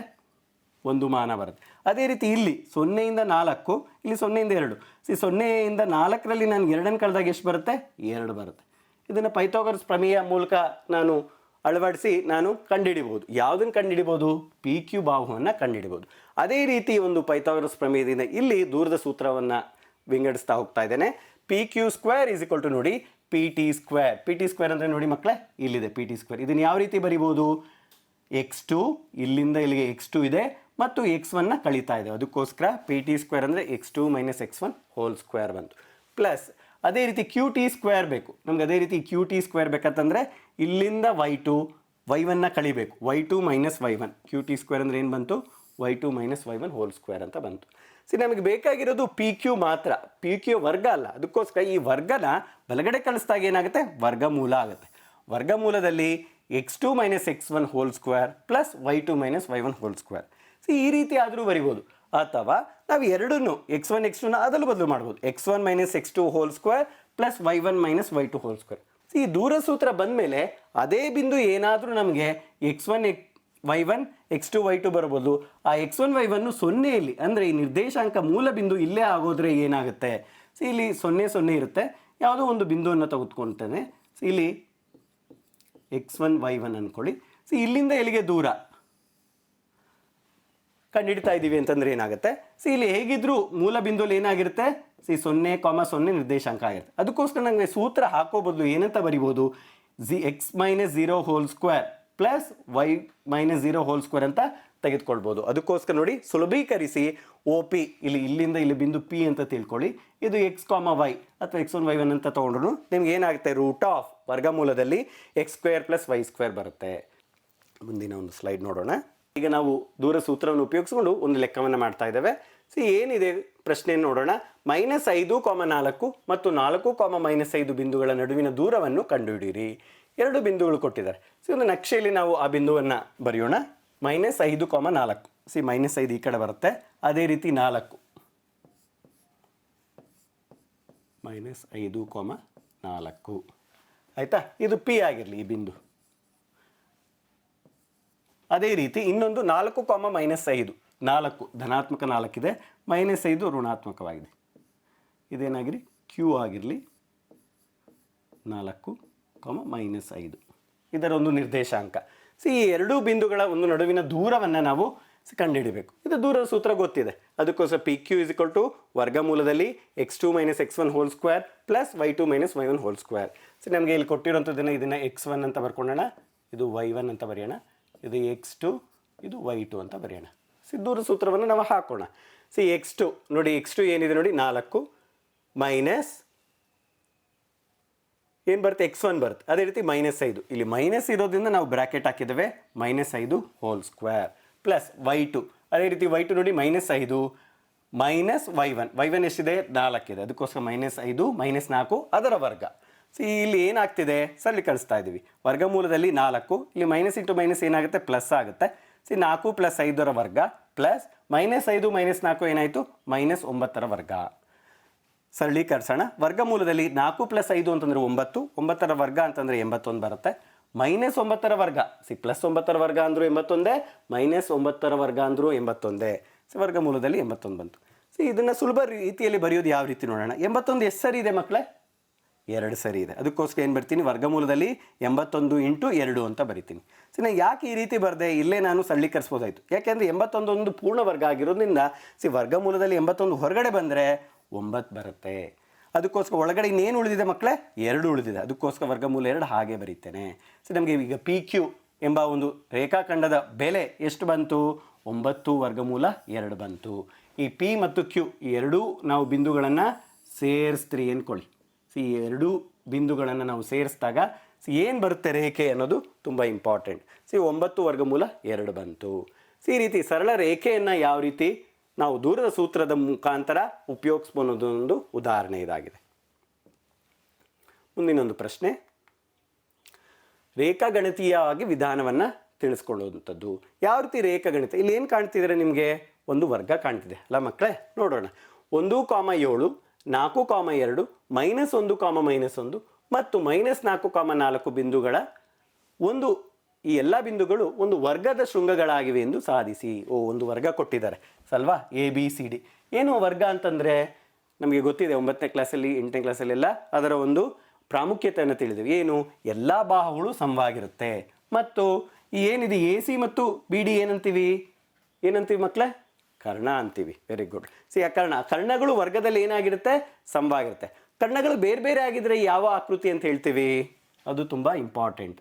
1 ಮಾನ ಬರುತ್ತೆ. ಅದೇ ರೀತಿ ಇಲ್ಲಿ 0 ಇಂದ 4, ಇಲ್ಲಿ 0 ಇಂದ 2. 0 ಇಂದ 4ರಲ್ಲಿ ನಾನು 2ಅನ್ನು ಕಳೆದಾಗ ಎಷ್ಟು ಬರುತ್ತೆ? 2 ಬರುತ್ತೆ. ಇದನ್ನು ಪೈಥಾಗರಸ್ ಪ್ರಮೇಯ ಮೂಲಕ ನಾನು ಅಳವಡಿಸಿ ನಾನು ಕಂಡುಹಿಡಿಬೋದು. ಯಾವುದನ್ನು ಕಂಡುಹಿಡಿಬೋದು? ಪಿ ಕ್ಯೂ ಬಾಹುವನ್ನು ಕಂಡುಹಿಡಿಬೋದು. ಅದೇ ರೀತಿ ಒಂದು ಪೈಥಾಗರಸ್ ಪ್ರಮೇಯದಿಂದ ಇಲ್ಲಿ ದೂರದ ಸೂತ್ರವನ್ನು ವಿಂಗಡಿಸ್ತಾ ಹೋಗ್ತಾ ಇದ್ದೇನೆ. P Q square is equal to ನೋಡಿ P T square. P T square ಅಂದರೆ ನೋಡಿ ಮಕ್ಕಳೇ ಇಲ್ಲಿದೆ ಪಿ ಟಿ ಸ್ಕ್ವೇರ್. ಇದನ್ನು ಯಾವ ರೀತಿ ಬರಿಬೋದು? x2 ಇಲ್ಲಿಂದ ಇಲ್ಲಿಗೆ x2 ಇದೆ ಮತ್ತು x1ನ ಕಳೀತಾ ಇದೆ, ಅದಕ್ಕೋಸ್ಕರ ಪಿ ಟಿ ಸ್ಕ್ವೇರ್ ಅಂದರೆ x2 minus x1 whole square ಬಂತು. ಪ್ಲಸ್ ಅದೇ ರೀತಿ ಕ್ಯೂ ಟಿ ಸ್ಕ್ವೇರ್ ಬೇಕು ನಮ್ಗೆ. ಅದೇ ರೀತಿ ಕ್ಯೂ ಟಿ ಸ್ಕ್ವೇರ್ ಬೇಕಂತಂದರೆ ಇಲ್ಲಿಂದ y2 y1ನ ಕಳಿಬೇಕು, y2 minus y1. Q T square ಅಂದರೆ ಏನು ಬಂತು? y2 minus y1 whole square ಅಂತ ಬಂತು. ನಮಗೆ ಬೇಕಾಗಿರೋದು ಪಿ ಕ್ಯೂ ಮಾತ್ರ, ಪಿ ಕ್ಯೂ ವರ್ಗ ಅಲ್ಲ. ಅದಕ್ಕೋಸ್ಕರ ಈ ವರ್ಗನ ಬಲಗಡೆ ಕಳಿಸಿದಾಗ ಏನಾಗುತ್ತೆ? ವರ್ಗಮೂಲ ಆಗುತ್ತೆ. ವರ್ಗಮೂಲದಲ್ಲಿ x2 minus x1 whole square plus y2 minus y1 whole square. ಈ ರೀತಿ ಆದರೂ ಬರಿಬೋದು. ಅಥವಾ ನಾವು ಎರಡನ್ನೂ x1 x2ನ ಅದಲು ಬದಲು ಮಾಡ್ಬೋದು. x1 minus x2 whole square plus y1 minus y2 whole square. ಈ ದೂರ ಸೂತ್ರ ಬಂದ ಮೇಲೆ ಅದೇ ಬಿಂದು ಏನಾದರೂ ನಮಗೆ x1 y1 x2 y2 ಬರ್ಬೋದು. ಆ x1 y1 0 ಅಂದರೆ ಈ ನಿರ್ದೇಶಾಂಕ ಮೂಲ ಬಿಂದು ಇಲ್ಲೇ ಆಗೋದ್ರೆ ಏನಾಗುತ್ತೆ? ಇಲ್ಲಿ 0 0 ಇರುತ್ತೆ. ಯಾವುದೋ ಒಂದು ಬಿಂದುವನ್ನು ತೆಗೆದುಕೊಳ್ತೇನೆ. ಇಲ್ಲಿ x1 y1 ಅಂದ್ಕೊಳ್ಳಿ. ಇಲ್ಲಿಂದ ಎಲ್ಲಿಗೆ ದೂರ ಕಂಡುಹಿಡ್ತಾ ಇದ್ದೀವಿ ಅಂತಂದ್ರೆ ಏನಾಗುತ್ತೆ? ಇಲ್ಲಿ ಹೇಗಿದ್ರು ಮೂಲ ಬಿಂದುಲಿ ಏನಾಗಿರುತ್ತೆ? 0, 0 ನಿರ್ದೇಶಾಂಕ ಆಗಿರುತ್ತೆ. ಅದಕ್ಕೋಸ್ಕರ ನನಗೆ ಸೂತ್ರ ಹಾಕೋ ಬದಲು ಏನಂತ ಬರಿಬೋದು? x minus 0 hole square plus y minus 0 whole square ಅಂತ ತೆಗೆದುಕೊಳ್ಬೋದು. ಅದಕ್ಕೋಸ್ಕರ ನೋಡಿ ಸುಲಭೀಕರಿಸಿ ಒ ಪಿ ಇಲ್ಲಿಂದ ಇಲ್ಲಿ ಬಿಂದು ಪಿ ಅಂತ ತಿಳ್ಕೊಳ್ಳಿ. ಇದು x, y ಅಥವಾ x1 y1 ಅಂತ ತೊಗೊಂಡ್ರು ನಿಮ್ಗೆ ಏನಾಗುತ್ತೆ? ರೂಟ್ ಆಫ್ ವರ್ಗಮೂಲದಲ್ಲಿ x square plus y square ಬರುತ್ತೆ. ಮುಂದಿನ ಒಂದು ಸ್ಲೈಡ್ ನೋಡೋಣ. ಈಗ ನಾವು ದೂರ ಸೂತ್ರವನ್ನು ಉಪಯೋಗಿಸ್ಕೊಂಡು ಒಂದು ಲೆಕ್ಕವನ್ನು ಮಾಡ್ತಾ ಇದ್ದೇವೆ. ಏನಿದೆ ಪ್ರಶ್ನೆಯನ್ನು ನೋಡೋಣ. -5, 4 ಮತ್ತು 4, -5 ಬಿಂದುಗಳ ನಡುವಿನ ದೂರವನ್ನು ಕಂಡುಹಿಡಿಯಿರಿ. ಎರಡು ಬಿಂದುಗಳು ಕೊಟ್ಟಿದ್ದಾರೆ. ಒಂದು ನಕ್ಷೆಯಲ್ಲಿ ನಾವು ಆ ಬಿಂದುವನ್ನು ಬರೆಯೋಣ. -5, 4. -5 ಈ ಕಡೆ ಬರುತ್ತೆ. ಅದೇ ರೀತಿ 4 -5, 4 ಆಯಿತಾ? ಇದು ಪಿ ಆಗಿರಲಿ ಈ ಬಿಂದು. ಅದೇ ರೀತಿ ಇನ್ನೊಂದು 4, -5. 4 ಧನಾತ್ಮಕ 4 ಇದೆ, -5 ಋಣಾತ್ಮಕವಾಗಿದೆ. ಇದೇನಾಗಿರಿ? ಕ್ಯೂ ಆಗಿರಲಿ. 4, -5 ಇದರ ಒಂದು ನಿರ್ದೇಶಾಂಕ. ಈ ಎರಡೂ ಬಿಂದುಗಳ ಒಂದು ನಡುವಿನ ದೂರವನ್ನು ನಾವು ಕಂಡುಹಿಡಬೇಕು. ಇದು ದೂರದ ಸೂತ್ರ ಗೊತ್ತಿದೆ. ಅದಕ್ಕೋಸ್ಕರ P Q is equal to ವರ್ಗಮೂಲದಲ್ಲಿ x2 minus x1 whole square plus y2 minus y1 whole square. ನಮಗೆ ಇಲ್ಲಿ ಕೊಟ್ಟಿರೋಂಥದ್ದನ್ನು ಇದನ್ನು x1 ಅಂತ ಬರ್ಕೊಳ್ಳೋಣ, ಇದು y1 ಅಂತ ಬರೆಯೋಣ, ಇದು x2, ಇದು y2 ಅಂತ ಬರೆಯೋಣ. ದೂರ ಸೂತ್ರವನ್ನು ನಾವು ಹಾಕೋಣ. x2 ನೋಡಿ, x2 ಏನಿದೆ ನೋಡಿ 4 ಮೈನಸ್ ಏನು ಬರುತ್ತೆ? x1 ಬರುತ್ತೆ. ಅದೇ ರೀತಿ -5 ಇಲ್ಲಿ ಮೈನಸ್ ಇರೋದ್ರಿಂದ ನಾವು ಬ್ರ್ಯಾಕೆಟ್ ಹಾಕಿದ್ದೇವೆ, -5 ಹೋಲ್ ಸ್ಕ್ವೇರ್ ಪ್ಲಸ್ y2. ಅದೇ ರೀತಿ y2 ನೋಡಿ -5 ಮೈನಸ್ y1 ಎಷ್ಟಿದೆ? 4 ಇದೆ. ಅದಕ್ಕೋಸ್ಕರ -5 -4 ಅದರ ವರ್ಗ. ಇಲ್ಲಿ ಏನಾಗ್ತಿದೆ? ಸರಳೀಕರಿಸ್ತಾ ಇದ್ದೀವಿ. ವರ್ಗಮೂಲದಲ್ಲಿ 4 ಇಲ್ಲಿ ಮೈನಸ್ ಇಂಟು ಮೈನಸ್ ಏನಾಗುತ್ತೆ? ಪ್ಲಸ್ ಆಗುತ್ತೆ. 4 + 5 ವರ್ಗ ಪ್ಲಸ್ -5 - 4 ಏನಾಯಿತು? -9 ವರ್ಗ. ಸರಳೀಕರಿಸೋಣ. ವರ್ಗಮೂಲದಲ್ಲಿ 4 + 5 ಅಂತಂದರೆ 9, 9 ವರ್ಗ ಅಂತಂದರೆ 81 ಬರುತ್ತೆ. -9 ವರ್ಗ +9 ವರ್ಗ ಅಂದರೂ 81, -9 ವರ್ಗ ಅಂದರೂ 81. ವರ್ಗಮೂಲದಲ್ಲಿ 81 ಬಂತು. ಇದನ್ನು ಸುಲಭ ರೀತಿಯಲ್ಲಿ ಬರೆಯೋದು ಯಾವ ರೀತಿ ನೋಡೋಣ. 81 ಎಷ್ಟು ಸರಿ ಇದೆ ಮಕ್ಕಳೇ? 2 ಸರಿ ಇದೆ. ಅದಕ್ಕೋಸ್ಕರ ಏನು ಬರ್ತೀನಿ? ವರ್ಗಮೂಲದಲ್ಲಿ 81 × 2 ಅಂತ ಬರಿತೀನಿ. ನಾನು ಯಾಕೆ ಈ ರೀತಿ ಬರದೆ? ಇಲ್ಲೇ ನಾನು ಸರಳೀಕರಿಸ್ಬೋದಾಯಿತು. ಯಾಕೆಂದರೆ 81 ಒಂದು ಪೂರ್ಣ ವರ್ಗ ಆಗಿರೋದ್ರಿಂದ ವರ್ಗಮೂಲದಲ್ಲಿ 81 ಹೊರಗಡೆ ಬಂದರೆ 9 ಬರುತ್ತೆ. ಅದಕ್ಕೋಸ್ಕರ ಒಳಗಡೆ ಇನ್ನೇನು ಉಳಿದಿದೆ ಮಕ್ಕಳೇ? 2 ಉಳಿದಿದೆ. ಅದಕ್ಕೋಸ್ಕರ ವರ್ಗಮೂಲ 2 ಹಾಗೆ ಬರೀತೇನೆ. ನಮಗೆ ಈಗ ಪಿ ಕ್ಯೂ ಎಂಬ ಒಂದು ರೇಖಾಖಂಡದ ಬೆಲೆ ಎಷ್ಟು ಬಂತು? 9 ವರ್ಗಮೂಲ 2 ಬಂತು. ಈ ಪಿ ಮತ್ತು ಕ್ಯೂ ಈ ಎರಡೂ ನಾವು ಬಿಂದುಗಳನ್ನು ಸೇರಿಸ್ತೀರಿ ಅಂದ್ಕೊಳ್ಳಿ. ಈ ಎರಡೂ ಬಿಂದುಗಳನ್ನು ನಾವು ಸೇರಿಸಿದಾಗ ಏನು ಬರುತ್ತೆ ರೇಖೆ ಅನ್ನೋದು ತುಂಬ ಇಂಪಾರ್ಟೆಂಟ್. 9 ವರ್ಗಮೂಲ 2 ಬಂತು. ಈ ರೀತಿ ಸರಳ ರೇಖೆಯನ್ನು ಯಾವ ರೀತಿ ನಾವು ದೂರದ ಸೂತ್ರದ ಮುಖಾಂತರ ಉಪಯೋಗಿಸ್ಬೋದು ಒಂದು ಉದಾಹರಣೆ ಇದಾಗಿದೆ. ಮುಂದಿನೊಂದು ಪ್ರಶ್ನೆ, ರೇಖಾಗಣಿತೀಯವಾಗಿ ವಿಧಾನವನ್ನು ತಿಳಿಸ್ಕೊಳ್ಳುವಂಥದ್ದು. ಯಾವ ರೀತಿ ರೇಖಾಗಣಿತ? ಇಲ್ಲಿ ಏನು ಕಾಣ್ತಿದ್ರೆ ನಿಮಗೆ? ಒಂದು ವರ್ಗ ಕಾಣ್ತಿದೆ ಅಲ್ಲ ಮಕ್ಕಳೇ? ನೋಡೋಣ. 1, 7, 4, 2, -1, -1 ಮತ್ತು -4, 4 ಬಿಂದುಗಳ ಈ ಎಲ್ಲ ಬಿಂದುಗಳು ಒಂದು ವರ್ಗದ ಶೃಂಗಗಳಾಗಿವೆ ಎಂದು ಸಾಧಿಸಿ. ಒಂದು ವರ್ಗ ಕೊಟ್ಟಿದ್ದಾರೆ ಸಲ್ವಾ? ABCD. ಏನು ವರ್ಗ ಅಂತಂದರೆ ನಮಗೆ ಗೊತ್ತಿದೆ, 9ನೇ ಕ್ಲಾಸಲ್ಲಿ 8ನೇ ಕ್ಲಾಸಲ್ಲೆಲ್ಲ ಅದರ ಒಂದು ಪ್ರಾಮುಖ್ಯತೆಯನ್ನು ತಿಳಿದಿವಿ. ಏನು? ಎಲ್ಲ ಬಾಹುಗಳು ಸಮವಾಗಿರುತ್ತೆ. ಮತ್ತು ಏನಿದೆ ಎ ಸಿ ಮತ್ತು ಬಿ ಡಿ ಏನಂತೀವಿ ಮಕ್ಕಳೇ? ಕರ್ಣ ಅಂತೀವಿ. Very good. ಸಿ ಆ ಕರ್ಣಗಳು ವರ್ಗದಲ್ಲಿ ಏನಾಗಿರುತ್ತೆ? ಸಮವಾಗಿರುತ್ತೆ. ಕರ್ಣಗಳು ಬೇರೆ ಬೇರೆ ಆಗಿದ್ರೆ ಯಾವ ಆಕೃತಿ ಅಂತ ಹೇಳ್ತೀವಿ? ಅದು ತುಂಬ ಇಂಪಾರ್ಟೆಂಟ್.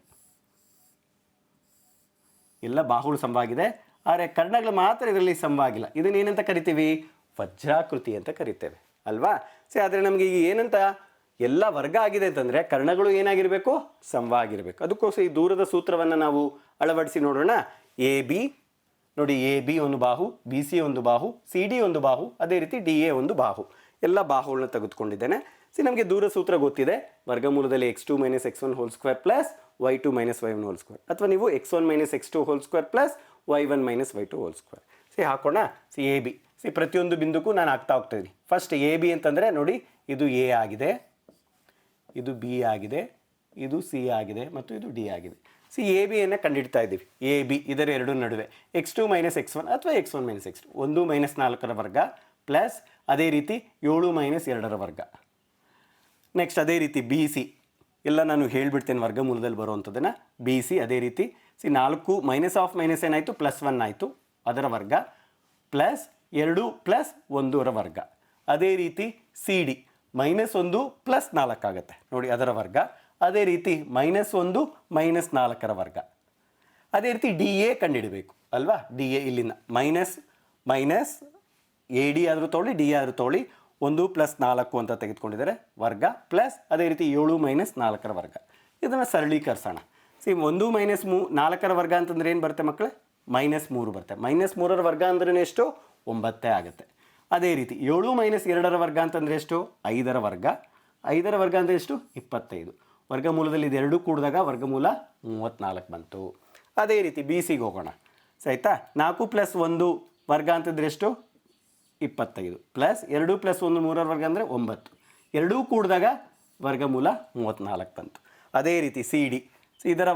ಎಲ್ಲ ಬಾಹುಗಳು ಸಮವಾಗಿದೆ, ಆದರೆ ಕರ್ಣಗಳು ಮಾತ್ರ ಇದರಲ್ಲಿ ಸಮವಾಗಿಲ್ಲ. ಇದನ್ನ ಏನಂತ ಕರಿತೀವಿ? ವಜ್ರಾಕೃತಿ ಅಂತ ಕರಿತೇವೆ ಅಲ್ವಾ? ಸಿ ಆದರೆ ನಮಗೆ ಈಗ ಏನಂತ ಎಲ್ಲ ವರ್ಗ ಆಗಿದೆ ಅಂತಂದರೆ ಕರ್ಣಗಳು ಏನಾಗಿರಬೇಕು? ಸಮವಾಗಿರಬೇಕು. ಅದಕ್ಕೋಸ್ಕರ ಈ ದೂರದ ಸೂತ್ರವನ್ನು ನಾವು ಅಳವಡಿಸಿ ನೋಡೋಣ. ಎ ಬಿ ನೋಡಿ, ಎ ಬಿ ಒಂದು ಬಾಹು, ಬಿ ಸಿ ಒಂದು ಬಾಹು, ಸಿ ಡಿ ಒಂದು ಬಾಹು, ಅದೇ ರೀತಿ ಡಿ ಎ ಒಂದು ಬಾಹು. ಎಲ್ಲ ಬಾಹುಗಳನ್ನ ತೆಗೆದುಕೊಂಡಿದ್ದೇನೆ. ಸಿ ನಮಗೆ ದೂರ ಸೂತ್ರ ಗೊತ್ತಿದೆ. ವರ್ಗಮೂಲದಲ್ಲಿ x2 - x1 whole square plus y2 - y1 whole square, ಅಥವಾ ನೀವು x1 - x2 whole square plus y1 - y2 whole square. C ಹಾಕೋಣ. C A B. ಸಿ ಪ್ರತಿಯೊಂದು ಬಿಂದುಗೂ ನಾನು ಹಾಕ್ತಾ ಹೋಗ್ತಾಯಿದ್ದೀನಿ. ಫಸ್ಟ್ ಎ ಬಿ ಅಂತಂದರೆ ನೋಡಿ, ಇದು ಎ ಆಗಿದೆ, ಇದು ಬಿ ಆಗಿದೆ, ಇದು ಸಿ ಆಗಿದೆ ಮತ್ತು ಇದು ಡಿ ಆಗಿದೆ. ಸಿ ಎ ಬಿಯನ್ನು ಕಂಡುಹಿಡ್ತಾ ಇದ್ದೀವಿ. ಎ ಬಿ ಇದರ ಎರಡು ನಡುವೆ x2 - x1 ಅಥವಾ x1 - x2, 1 - 4ರ ವರ್ಗ ಪ್ಲಸ್ ಅದೇ ರೀತಿ 7 - 2ರ ವರ್ಗ. ನೆಕ್ಸ್ಟ್ ಅದೇ ರೀತಿ ಬಿ ಸಿ ಎಲ್ಲ ನಾನು ಹೇಳಿಬಿಡ್ತೇನೆ ವರ್ಗಮೂಲದಲ್ಲಿ ಬರುವಂಥದ್ದನ್ನು. ಬಿ ಸಿ ಅದೇ ರೀತಿ ಸಿ 4 ಮೈನಸ್ ಆಫ್ ಮೈನಸ್ ಏನಾಯಿತು? +1 ಆಯಿತು, ಅದರ ವರ್ಗ ಪ್ಲಸ್ 2 + 1ರ ವರ್ಗ. ಅದೇ ರೀತಿ ಸಿ ಡಿ -1 + 4 ಆಗುತ್ತೆ ನೋಡಿ, ಅದರ ವರ್ಗ. ಅದೇ ರೀತಿ -1 - 4ರ ವರ್ಗ. ಅದೇ ರೀತಿ ಡಿ ಎ ಕಂಡುಹಿಡಬೇಕು ಅಲ್ವಾ? ಡಿ ಎ ಇಲ್ಲಿಂದ ಮೈನಸ್ ಎ ಡಿ ಆದರೂ ತೊಗೊಳ್ಳಿ, ಡಿ ಆದರೂ ತೊಗೊಳ್ಳಿ, 1 + 4 ಅಂತ ತೆಗೆದುಕೊಂಡಿದ್ದಾರೆ ವರ್ಗ ಪ್ಲಸ್ ಅದೇ ರೀತಿ 7 - 4ರ ವರ್ಗ. ಇದನ್ನು ಸರಳೀಕರಿಸೋಣ. ಸಿ 1 - 4ರ ವರ್ಗ ಅಂತಂದ್ರೆ ಏನು ಬರುತ್ತೆ ಮಕ್ಕಳೇ? -3 ಬರುತ್ತೆ. -3ರ ವರ್ಗ ಅಂದ್ರೆ ಎಷ್ಟು? 9 ಆಗುತ್ತೆ. ಅದೇ ರೀತಿ 7 - 2ರ ವರ್ಗ ಅಂತಂದರೆ ಎಷ್ಟು? 5ರ ವರ್ಗ. 5ರ ವರ್ಗ ಅಂದರೆ ಎಷ್ಟು? 25. ವರ್ಗಮೂಲದಲ್ಲಿ ಇದೆರಡು ಕೂಡಿದಾಗ ವರ್ಗಮೂಲ 34 ಬಂತು. ಅದೇ ರೀತಿ ಬಿ ಸಿಗೆ ಹೋಗೋಣ. ಆಯಿತಾ? 4 + 1 ವರ್ಗ ಅಂತಂದರೆ ಎಷ್ಟು? 25 ಪ್ಲಸ್ 2 + 1 3ರ ವರ್ಗ ಅಂದರೆ 9. ಎರಡೂ ಕೂಡಿದಾಗ ವರ್ಗಮೂಲ 34 ಬಂತು. ಅದೇ ರೀತಿ ಸಿ ಡಿ, ಇದರ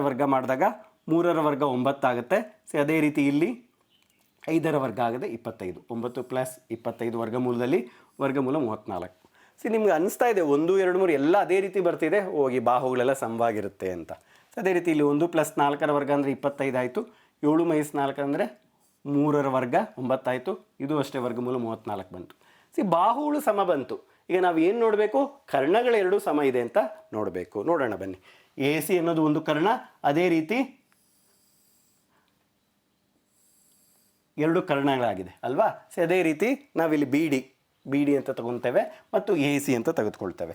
ವರ್ಗ ಮಾಡಿದಾಗ 3ರ ವರ್ಗ 9 ಆಗುತ್ತೆ. ಅದೇ ರೀತಿ ಇಲ್ಲಿ 5ರ ವರ್ಗ ಆಗುತ್ತೆ 25. 9 + 25 ವರ್ಗಮೂಲದಲ್ಲಿ ವರ್ಗಮೂಲ 34. ನಿಮ್ಗೆ ಅನಿಸ್ತಾ ಇದೆ 1 2 3 ಎಲ್ಲ ಅದೇ ರೀತಿ ಬರ್ತಿದೆ, ಹೋಗಿ ಬಾಹುಗಳೆಲ್ಲ ಸಮವಾಗಿರುತ್ತೆ ಅಂತ. ಅದೇ ರೀತಿ ಇಲ್ಲಿ 1 + 4ರ ವರ್ಗ ಅಂದರೆ 25 ಆಯಿತು. 7 - 4 ಅಂದರೆ 3ರ ವರ್ಗ 9 ಆಯಿತು. ಇದು ಅಷ್ಟೇ ವರ್ಗಮೂಲ 34 ಬಂತು. ಬಾಹುಗಳು ಸಮ ಬಂತು. ಈಗ ನಾವು ಏನು ನೋಡಬೇಕು? ಕರ್ಣಗಳೆರಡೂ ಸಮ ಇದೆ ಅಂತ ನೋಡಬೇಕು. ನೋಡೋಣ ಬನ್ನಿ. ಎ ಸಿ ಅನ್ನೋದು ಒಂದು ಕರ್ಣ, ಅದೇ ರೀತಿ ಎರಡು ಕರ್ಣಗಳಾಗಿದೆ ಅಲ್ವಾ? ಅದೇ ರೀತಿ ನಾವಿಲ್ಲಿ ಬಿ ಡಿ ಅಂತ ತಗೊತೇವೆ ಮತ್ತು ಎ ಸಿ ಅಂತ ತೆಗೆದುಕೊಳ್ತೇವೆ.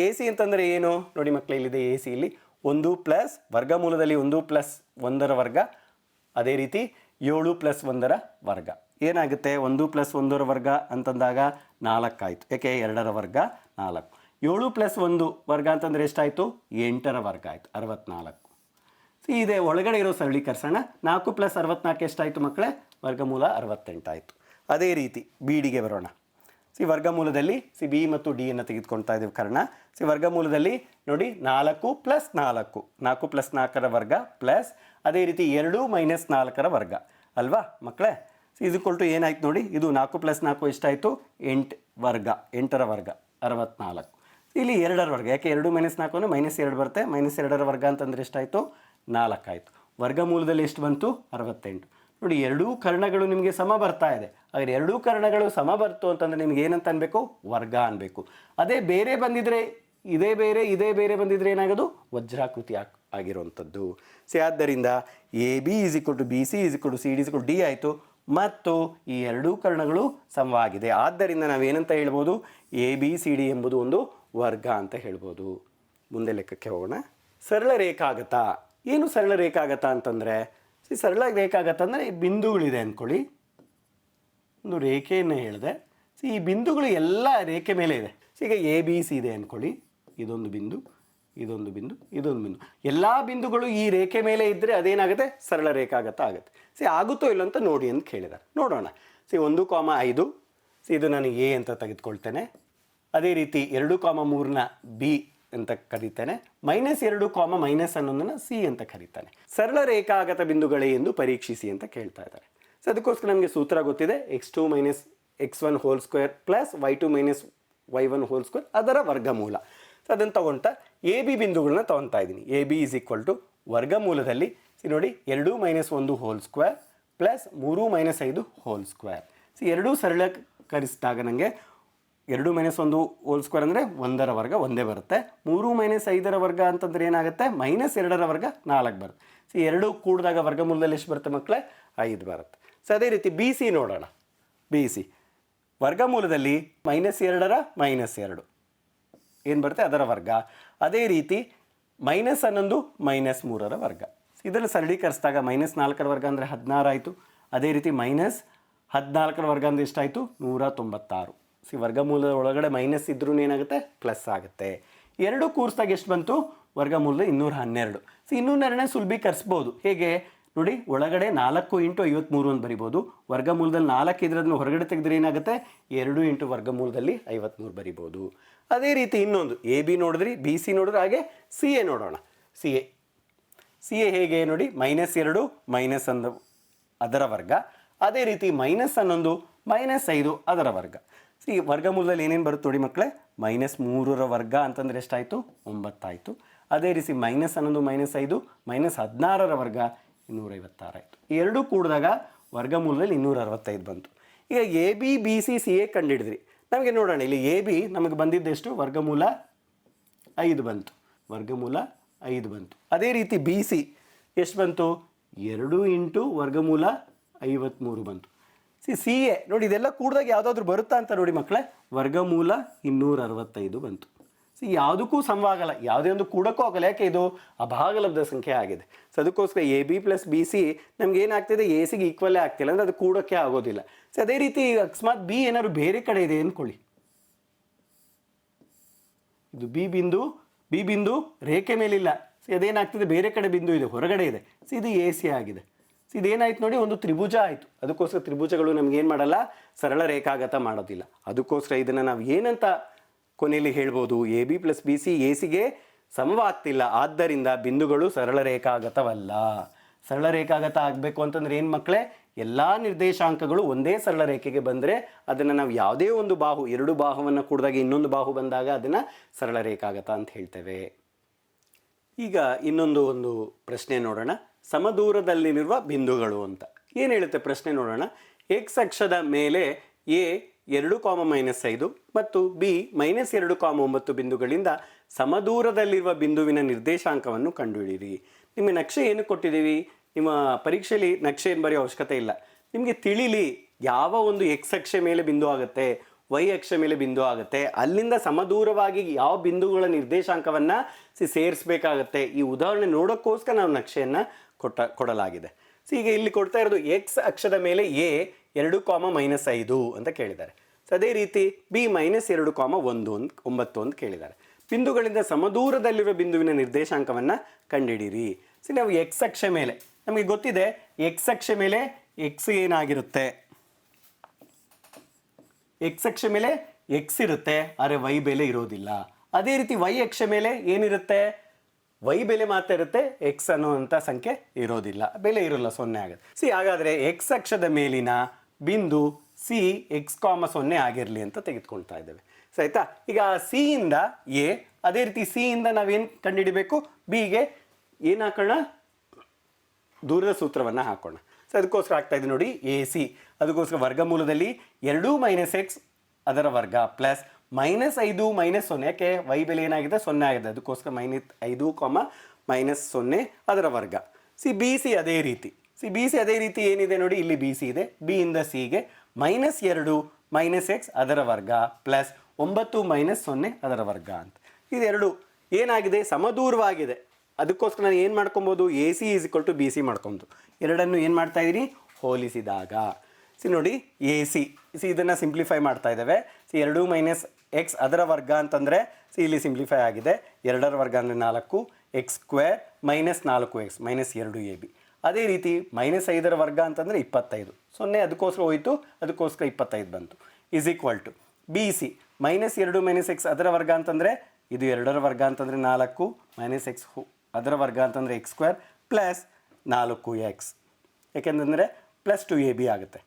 ಎ ಸಿ ಅಂತಂದರೆ ಏನು ನೋಡಿ ಮಕ್ಕಳೇ, ಇಲ್ಲಿದೆ ಎ ಸಿ. ಇಲ್ಲಿ 1 ಪ್ಲಸ್ ವರ್ಗಮೂಲದಲ್ಲಿ 1 + 1ರ ವರ್ಗ, ಅದೇ ರೀತಿ 7 + 1ರ ವರ್ಗ. ಏನಾಗುತ್ತೆ? 1 + 1ರ ವರ್ಗ ಅಂತಂದಾಗ 4 ಆಯಿತು. ಯಾಕೆ? 2ರ ವರ್ಗ 4. 7 + 1 ವರ್ಗ ಅಂತಂದರೆ ಎಷ್ಟಾಯಿತು? 8ರ ವರ್ಗ ಆಯಿತು, 64. ಇದೆ ಒಳಗಡೆ ಇರೋ ಸರಳೀಕರಿಸೋಣ. 4 + 64 ಎಷ್ಟಾಯಿತು ಮಕ್ಕಳೇ? ವರ್ಗಮೂಲ 68 ಆಯಿತು. ಅದೇ ರೀತಿ ಬಿ ಡಿಗೆ ಬರೋಣ. ವರ್ಗಮೂಲದಲ್ಲಿ ಬಿ ಮತ್ತು ಡಿ ಅನ್ನು ತೆಗೆದುಕೊಳ್ತಾ ಇದ್ದೀವಿ ಕರ್ಣ. ವರ್ಗಮೂಲದಲ್ಲಿ ನೋಡಿ 4 + 4, 4 + 4ರ ವರ್ಗ ಪ್ಲಸ್ ಅದೇ ರೀತಿ 2 - 4ರ ವರ್ಗ ಅಲ್ವಾ ಮಕ್ಕಳೇ? = ಏನಾಯ್ತು ನೋಡಿ, ಇದು 4 + 4 ಎಷ್ಟಾಯಿತು? 8 ವರ್ಗ, 8ರ ವರ್ಗ 64. ಇಲ್ಲಿ 2ರ ವರ್ಗ, ಯಾಕೆ 2 - 4 ಅಂದರೆ -2 ಬರುತ್ತೆ. -2ರ ವರ್ಗ ಅಂತಂದರೆ ಎಷ್ಟಾಯಿತು? 4 ಆಯಿತು. ವರ್ಗಮೂಲದಲ್ಲಿ ಎಷ್ಟು ಬಂತು? 68. ನೋಡಿ, ಎರಡೂ ಕರ್ಣಗಳು ನಿಮಗೆ ಸಮ ಬರ್ತಾ ಇದೆ. ಹಾಗಾದರೆ ಎರಡೂ ಕರ್ಣಗಳು ಸಮ ಬರ್ತು ಅಂತಂದರೆ ನಿಮ್ಗೆ ಏನಂತ ಅನ್ಬೇಕು? ವರ್ಗ ಅನ್ಬೇಕು. ಅದೇ ಬೇರೆ ಬಂದಿದ್ರೆ, ಇದೇ ಬೇರೆ ಬಂದಿದ್ರೆ ಏನಾಗೋದು? ವಜ್ರಾಕೃತಿ ಆಗಿರುವಂಥದ್ದು. ಆದ್ದರಿಂದ A B = B C = C D = D ಆಯಿತು. ಮತ್ತು ಈ ಎರಡೂ ಕರ್ಣಗಳು ಸಮವಾಗಿದೆ. ಆದ್ದರಿಂದ ನಾವೇನಂತ ಹೇಳ್ಬೋದು? ಎ ಬಿ ಸಿ ಡಿ ಎಂಬುದು ಒಂದು ವರ್ಗ ಅಂತ ಹೇಳ್ಬೋದು. ಮುಂದೆ ಲೆಕ್ಕಕ್ಕೆ ಹೋಗೋಣ. ಸರಳ ರೇಖಾಗತ. ಏನು ಸರಳ ರೇಖಾಗತ ಅಂತಂದರೆ, ಸರಳ ರೇಖಾಗತ ಅಂದರೆ ಬಿಂದುಗಳಿದೆ ಅಂದ್ಕೊಳ್ಳಿ. ಒಂದು ರೇಖೆಯನ್ನು ಹೇಳಿದೆ. ಈ ಬಿಂದುಗಳು ಎಲ್ಲ ರೇಖೆ ಮೇಲೆ ಇದೆ. ಈಗ ಎ ಬಿ ಸಿ ಇದೆ ಅಂದ್ಕೊಳ್ಳಿ. ಇದೊಂದು ಬಿಂದು, ಇದೊಂದು ಬಿಂದು, ಇದೊಂದು ಬಿಂದು. ಎಲ್ಲ ಬಿಂದುಗಳು ಈ ರೇಖೆ ಮೇಲೆ ಇದ್ದರೆ ಅದೇನಾಗುತ್ತೆ? ಸರಳ ರೇಖಾಗತ ಆಗುತ್ತೆ. ಆಗುತ್ತೋ ಇಲ್ಲ ಅಂತ ನೋಡಿ ಅಂತ ಕೇಳಿದ್ದಾರೆ. ನೋಡೋಣ. 1, 5. ಇದು ನಾನು ಎ ಅಂತ ತೆಗೆದುಕೊಳ್ತೇನೆ. ಅದೇ ರೀತಿ 2, 3ನ ಬಿ ಅಂತ ಕರೀತೇನೆ. -2, ಅನ್ನೋದನ್ನು ಸಿ ಅಂತ ಕರೀತಾನೆ. ಸರಳ ರೇಖಾಗತ ಬಿಂದುಗಳೇ ಎಂದು ಪರೀಕ್ಷಿಸಿ ಅಂತ ಕೇಳ್ತಾ ಇದ್ದಾರೆ. ಅದಕ್ಕೋಸ್ಕರ ನಮಗೆ ಸೂತ್ರ ಗೊತ್ತಿದೆ. x2 - x1 whole square plus y2 - y1 whole square ಅದರ ವರ್ಗಮೂಲ. ಅದನ್ನು ತಗೊಳ್ತಾ ಎ ಬಿ ಬಿಂದುಗಳನ್ನ ತೊಗೊತಾ ಇದ್ದೀನಿ. ಎ ಬಿ = ವರ್ಗಮೂಲದಲ್ಲಿ ನೋಡಿ 2 - 1 hole square plus 3 - 5 whole square. ಎರಡೂ ಸರಳೀಕರಿಸಿದಾಗ ನನಗೆ 2 - 1 ಹೋಲ್ ಸ್ಕ್ವೇರ್ ಅಂದರೆ 1ರ ವರ್ಗ ಒಂದೇ ಬರುತ್ತೆ. 3 - 5ರ ವರ್ಗ ಅಂತಂದರೆ ಏನಾಗುತ್ತೆ, -2ರ ವರ್ಗ 4 ಬರುತ್ತೆ. ಎರಡೂ ಕೂಡಿದಾಗ ವರ್ಗಮೂಲದಲ್ಲಿ ಎಷ್ಟು ಬರುತ್ತೆ ಮಕ್ಕಳೇ, 5 ಬರುತ್ತೆ. ಅದೇ ರೀತಿ ಬಿ ಸಿ ನೋಡೋಣ. ಬಿ ಸಿ ವರ್ಗಮೂಲದಲ್ಲಿ -2ರ -2 ಏನು ಬರುತ್ತೆ ಅದರ ವರ್ಗ. ಅದೇ ರೀತಿ -11 -3ರ ವರ್ಗ. ಇದನ್ನು ಸರಳೀಕರಿಸಿದಾಗ -4ರ ವರ್ಗ ಅಂದರೆ 16 ಆಯಿತು. ಅದೇ ರೀತಿ -14ರ ವರ್ಗ ಅಂದರೆ ಎಷ್ಟಾಯಿತು, 196. ವರ್ಗಮೂಲದ ಒಳಗಡೆ ಮೈನಸ್ ಇದ್ರೂ ಏನಾಗುತ್ತೆ, ಪ್ಲಸ್ ಆಗುತ್ತೆ. ಎರಡು ಕೂರಿಸಿದಾಗ ಎಷ್ಟು ಬಂತು, ವರ್ಗಮೂಲದ 212. 212ನೇ ಸುಲಭೀಕರಿಸ್ಬೋದು. ಹೇಗೆ ನೋಡಿ, ಒಳಗಡೆ 4 × 53 ಅಂತ ಬರಿಬೋದು. ವರ್ಗಮೂಲದಲ್ಲಿ 4 ಇದ್ರೆ ಅದನ್ನು ಹೊರಗಡೆ ತೆಗೆದ್ರೆ ಏನಾಗುತ್ತೆ, 2 × ವರ್ಗಮೂಲದಲ್ಲಿ 53 ಬರಿಬೋದು. ಅದೇ ರೀತಿ ಇನ್ನೊಂದು ಎ ಬಿ ನೋಡಿದ್ರಿ, ಬಿ ಸಿ ನೋಡಿದ್ರೆ, ಹಾಗೆ ಸಿ ಎ ನೋಡೋಣ. ಸಿ ಎ ಹೇಗೆ ನೋಡಿ, -2 -1 ಅದರ ವರ್ಗ. ಅದೇ ರೀತಿ -11 -5 ಅದರ ವರ್ಗ. ವರ್ಗಮೂಲದಲ್ಲಿ ಏನೇನು ಬರುತ್ತೆ ನೋಡಿ ಮಕ್ಕಳೇ, -3ರ ವರ್ಗ ಅಂತಂದರೆ ಎಷ್ಟಾಯಿತು, 9 ಆಯಿತು. ಅದೇ ರೀತಿ -11 -5 -16ರ ವರ್ಗ 256 ಆಯಿತು. ಎರಡೂ ಕೂಡಿದಾಗ ವರ್ಗಮೂಲದಲ್ಲಿ 265 ಬಂತು. ಈಗ A B B C C A ಕಂಡುಹಿಡಿದ್ರಿ. ನಮಗೆ ನೋಡೋಣ, ಇಲ್ಲಿ ಎ ಬಿ ನಮಗೆ ಬಂದಿದ್ದೆಷ್ಟು, ವರ್ಗಮೂಲ 5 ಬಂತು. ವರ್ಗಮೂಲ 5 ಬಂತು. ಅದೇ ರೀತಿ ಬಿ ಸಿ ಎಷ್ಟು ಬಂತು, 2 × ವರ್ಗಮೂಲ 53 ಬಂತು. ಸಿ ಎ ನೋಡಿ, ಇದೆಲ್ಲ ಕೂಡಿದಾಗ ಯಾವುದಾದ್ರೂ ಬರುತ್ತಾ ಅಂತ ನೋಡಿ ಮಕ್ಕಳೇ, ವರ್ಗಮೂಲ 265 ಬಂತು. ಯಾವುದಕ್ಕೂ ಸಮವಾಗಲ್ಲ, ಯಾವುದೇ ಒಂದು ಕೂಡಕ್ಕೂ ಆಗಲ್ಲ. ಯಾಕೆ, ಇದು ಅಭಾಗಲಬ್ಧ ಸಂಖ್ಯೆ ಆಗಿದೆ. ಅದಕ್ಕೋಸ್ಕರ A B plus B C ನಮ್ಗೆ ಏನಾಗ್ತಿದೆ, ಎ ಸಿಗೆ ಈಕ್ವಲ್ಲೇ ಆಗ್ತಿಲ್ಲ, ಅಂದರೆ ಅದು ಕೂಡಕ್ಕೆ ಆಗೋದಿಲ್ಲ. ಅದೇ ರೀತಿ ಅಕಸ್ಮಾತ್ ಬಿ ಏನಾದ್ರು ಬೇರೆ ಕಡೆ ಇದೆ ಅಂದ್ಕೊಳ್ಳಿ, ಇದು ಬಿ ಬಿಂದು ರೇಖೆ ಮೇಲಿಲ್ಲ. ಅದೇನಾಗ್ತಿದೆ, ಬೇರೆ ಕಡೆ ಬಿಂದು ಇದೆ, ಹೊರಗಡೆ ಇದೆ. ಇದು ಎ ಸಿ ಆಗಿದೆ. ಇದೇನಾಯ್ತು ನೋಡಿ, ಒಂದು ತ್ರಿಭುಜ ಆಯಿತು. ಅದಕ್ಕೋಸ್ಕರ ತ್ರಿಭುಜಗಳು ನಮ್ಗೆ ಏನು ಮಾಡಲ್ಲ, ಸರಳ ರೇಖಾಗತ ಮಾಡೋದಿಲ್ಲ. ಅದಕ್ಕೋಸ್ಕರ ಇದನ್ನು ನಾವು ಏನಂತ ಕೊನೆಯಲ್ಲಿ ಹೇಳ್ಬೋದು, A B plus B C A ಸಿಗೆ ಸಮವಾಗ್ತಿಲ್ಲ, ಆದ್ದರಿಂದ ಬಿಂದುಗಳು ಸರಳ ರೇಖಾಗತವಲ್ಲ. ಸರಳ ರೇಖಾಗತ ಆಗಬೇಕು ಅಂತಂದ್ರೆ ಏನು ಮಕ್ಕಳೇ, ಎಲ್ಲ ನಿರ್ದೇಶಾಂಕಗಳು ಒಂದೇ ಸರಳ ರೇಖೆಗೆ ಬಂದರೆ ಅದನ್ನು ನಾವು ಯಾವುದೇ ಒಂದು ಬಾಹು, ಎರಡು ಬಾಹುವನ್ನು ಕೂಡಿದಾಗ ಇನ್ನೊಂದು ಬಾಹು ಬಂದಾಗ ಅದನ್ನು ಸರಳ ರೇಖಾಗತ ಅಂತ ಹೇಳ್ತೇವೆ. ಈಗ ಒಂದು ಪ್ರಶ್ನೆ ನೋಡೋಣ, ಸಮದೂರದಲ್ಲಿರುವ ಬಿಂದುಗಳು ಅಂತ ಏನು ಹೇಳುತ್ತೆ ಪ್ರಶ್ನೆ ನೋಡೋಣ. ಎಕ್ಸ್ ಅಕ್ಷದ ಮೇಲೆ ಎ 2, -5 ಮತ್ತು ಬಿ -2, 9 ಬಿಂದುಗಳಿಂದ ಸಮದೂರದಲ್ಲಿರುವ ಬಿಂದುವಿನ ನಿರ್ದೇಶಾಂಕವನ್ನು ಕಂಡುಹಿಡಿಯಿರಿ. ನಿಮಗೆ ನಕ್ಷೆ ಏನು ಕೊಟ್ಟಿದ್ದೀವಿ, ನಿಮ್ಮ ಪರೀಕ್ಷೆಯಲ್ಲಿ ನಕ್ಷೆ ಏನು ಬರೆಯೋ ಅವಶ್ಯಕತೆ ಇಲ್ಲ. ನಿಮಗೆ ತಿಳಿಲಿ ಯಾವ ಒಂದು ಎಕ್ಸ್ ಅಕ್ಷ ಮೇಲೆ ಬಿಂದು ಆಗುತ್ತೆ, ವೈ ಅಕ್ಷ ಮೇಲೆ ಬಿಂದು ಆಗುತ್ತೆ, ಅಲ್ಲಿಂದ ಸಮದೂರವಾಗಿ ಯಾವ ಬಿಂದುಗಳ ನಿರ್ದೇಶಾಂಕವನ್ನು ಸೇರಿಸಬೇಕಾಗತ್ತೆ. ಈ ಉದಾಹರಣೆ ನೋಡೋಕ್ಕೋಸ್ಕರ ನಾವು ನಕ್ಷೆಯನ್ನು ಕೊಡಲಾಗಿದೆ. ಈಗ ಇಲ್ಲಿ ಕೊಡ್ತಾ ಇರೋದು ಎಕ್ಸ್ ಅಕ್ಷದ ಮೇಲೆ ಎ 2, -5 ಅಂತ ಕೇಳಿದ್ದಾರೆ. ಅದೇ ರೀತಿ ಬಿ -2, 9 ಅಂತ ಕೇಳಿದ್ದಾರೆ. ಬಿಂದುಗಳಿಂದ ಸಮದೂರದಲ್ಲಿರುವ ಬಿಂದುವಿನ ನಿರ್ದೇಶಾಂಕವನ್ನು ಕಂಡುಹಿಡಿಯಿರಿ. ನಾವು ಎಕ್ಸ್ ಅಕ್ಷ ಮೇಲೆ ನಮಗೆ ಗೊತ್ತಿದೆ, ಎಕ್ಸ್ ಅಕ್ಷ ಮೇಲೆ ಎಕ್ಸ್ ಏನಾಗಿರುತ್ತೆ, ಎಕ್ಸ್ ಅಕ್ಷ ಮೇಲೆ ಎಕ್ಸ್ ಇರುತ್ತೆ, ಆದರೆ ವೈ ಬೆಲೆ ಇರೋದಿಲ್ಲ. ಅದೇ ರೀತಿ ವೈ ಅಕ್ಷ ಮೇಲೆ ಏನಿರುತ್ತೆ, ವೈ ಬೆಲೆ ಮಾತ್ರ ಇರುತ್ತೆ, ಎಕ್ಸ್ ಅನ್ನುವಂಥ ಸಂಖ್ಯೆ ಇರೋದಿಲ್ಲ, ಬೆಲೆ ಇರೋಲ್ಲ, 0 ಆಗುತ್ತೆ. ಹಾಗಾದರೆ ಎಕ್ಸ್ ಅಕ್ಷದ ಮೇಲಿನ ಬಿಂದು ಸಿ x, 0 ಆಗಿರಲಿ ಅಂತ ತೆಗೆದುಕೊಳ್ತಾ ಇದ್ದೇವೆ. ಆಯಿತಾ. ಈಗ ಸಿ ಇಂದ ಎ, ಅದೇ ರೀತಿ ಸಿ ಇಂದ ನಾವೇನು ಕಂಡುಹಿಡಿಬೇಕು, ಬಿಗೆ ಏನು ಹಾಕೋಣ, ದೂರದ ಸೂತ್ರವನ್ನು ಹಾಕೋಣ. ಅದಕ್ಕೋಸ್ಕರ ಆಗ್ತಾ ಇದೆ ನೋಡಿ ಎ ಸಿ. ಅದಕ್ಕೋಸ್ಕರ ವರ್ಗಮೂಲದಲ್ಲಿ 2 - x ಅದರ ವರ್ಗ ಪ್ಲಸ್ -5 -0, ಯಾಕೆ ವೈ ಬೆಲೆ ಏನಾಗಿದೆ, 0 ಆಗಿದೆ. ಅದಕ್ಕೋಸ್ಕರ -5, -0 ಅದರ ವರ್ಗ. ಬಿ ಸಿ ಅದೇ ರೀತಿ. ಬಿ ಸಿ ಅದೇ ರೀತಿ ಏನಿದೆ ನೋಡಿ, ಇಲ್ಲಿ ಬಿ ಸಿ ಇದೆ. ಬಿ ಇಂದ ಸಿಗೆ -2 -x ಅದರ ವರ್ಗ ಪ್ಲಸ್ 9 -0 ಅದರ ವರ್ಗ ಅಂತ. ಇದೆರಡು ಏನಾಗಿದೆ, ಸಮದೂರವಾಗಿದೆ. ಅದಕ್ಕೋಸ್ಕರ ನಾನು ಏನು ಮಾಡ್ಕೊಬೋದು, ಎ ಸಿ = ಬಿ ಸಿ ಮಾಡ್ಕೊಬೋದು. ಎರಡನ್ನು ಏನು ಮಾಡ್ತಾ ಇದ್ದೀನಿ, ಹೋಲಿಸಿದಾಗ. ನೋಡಿ ಎ ಸಿ ಇದನ್ನು ಸಿಂಪ್ಲಿಫೈ ಮಾಡ್ತಾ ಇದ್ದೇವೆ. 2 - x ಅದರ ವರ್ಗ ಅಂತಂದರೆ ಇಲ್ಲಿ ಸಿಂಪ್ಲಿಫೈ ಆಗಿದೆ. 2ರ ವರ್ಗ ಅಂದರೆ 4, x² -4x -2ab. ಅದೇ ರೀತಿ -5ರ ವರ್ಗ ಅಂತಂದರೆ 25, 0 ಅದಕ್ಕೋಸ್ಕರ ಹೋಯಿತು, ಅದಕ್ಕೋಸ್ಕರ 25 ಬಂತು. = ಬಿ ಸಿ -2 - x ಅದರ ವರ್ಗ ಅಂತಂದರೆ ಇದು 2ರ ವರ್ಗ ಅಂತಂದರೆ 4 -x ಅದರ ವರ್ಗ ಅಂತಂದರೆ x² ಪ್ಲಸ್ 4x, ಯಾಕೆಂತಂದರೆ +2ab ಆಗುತ್ತೆ.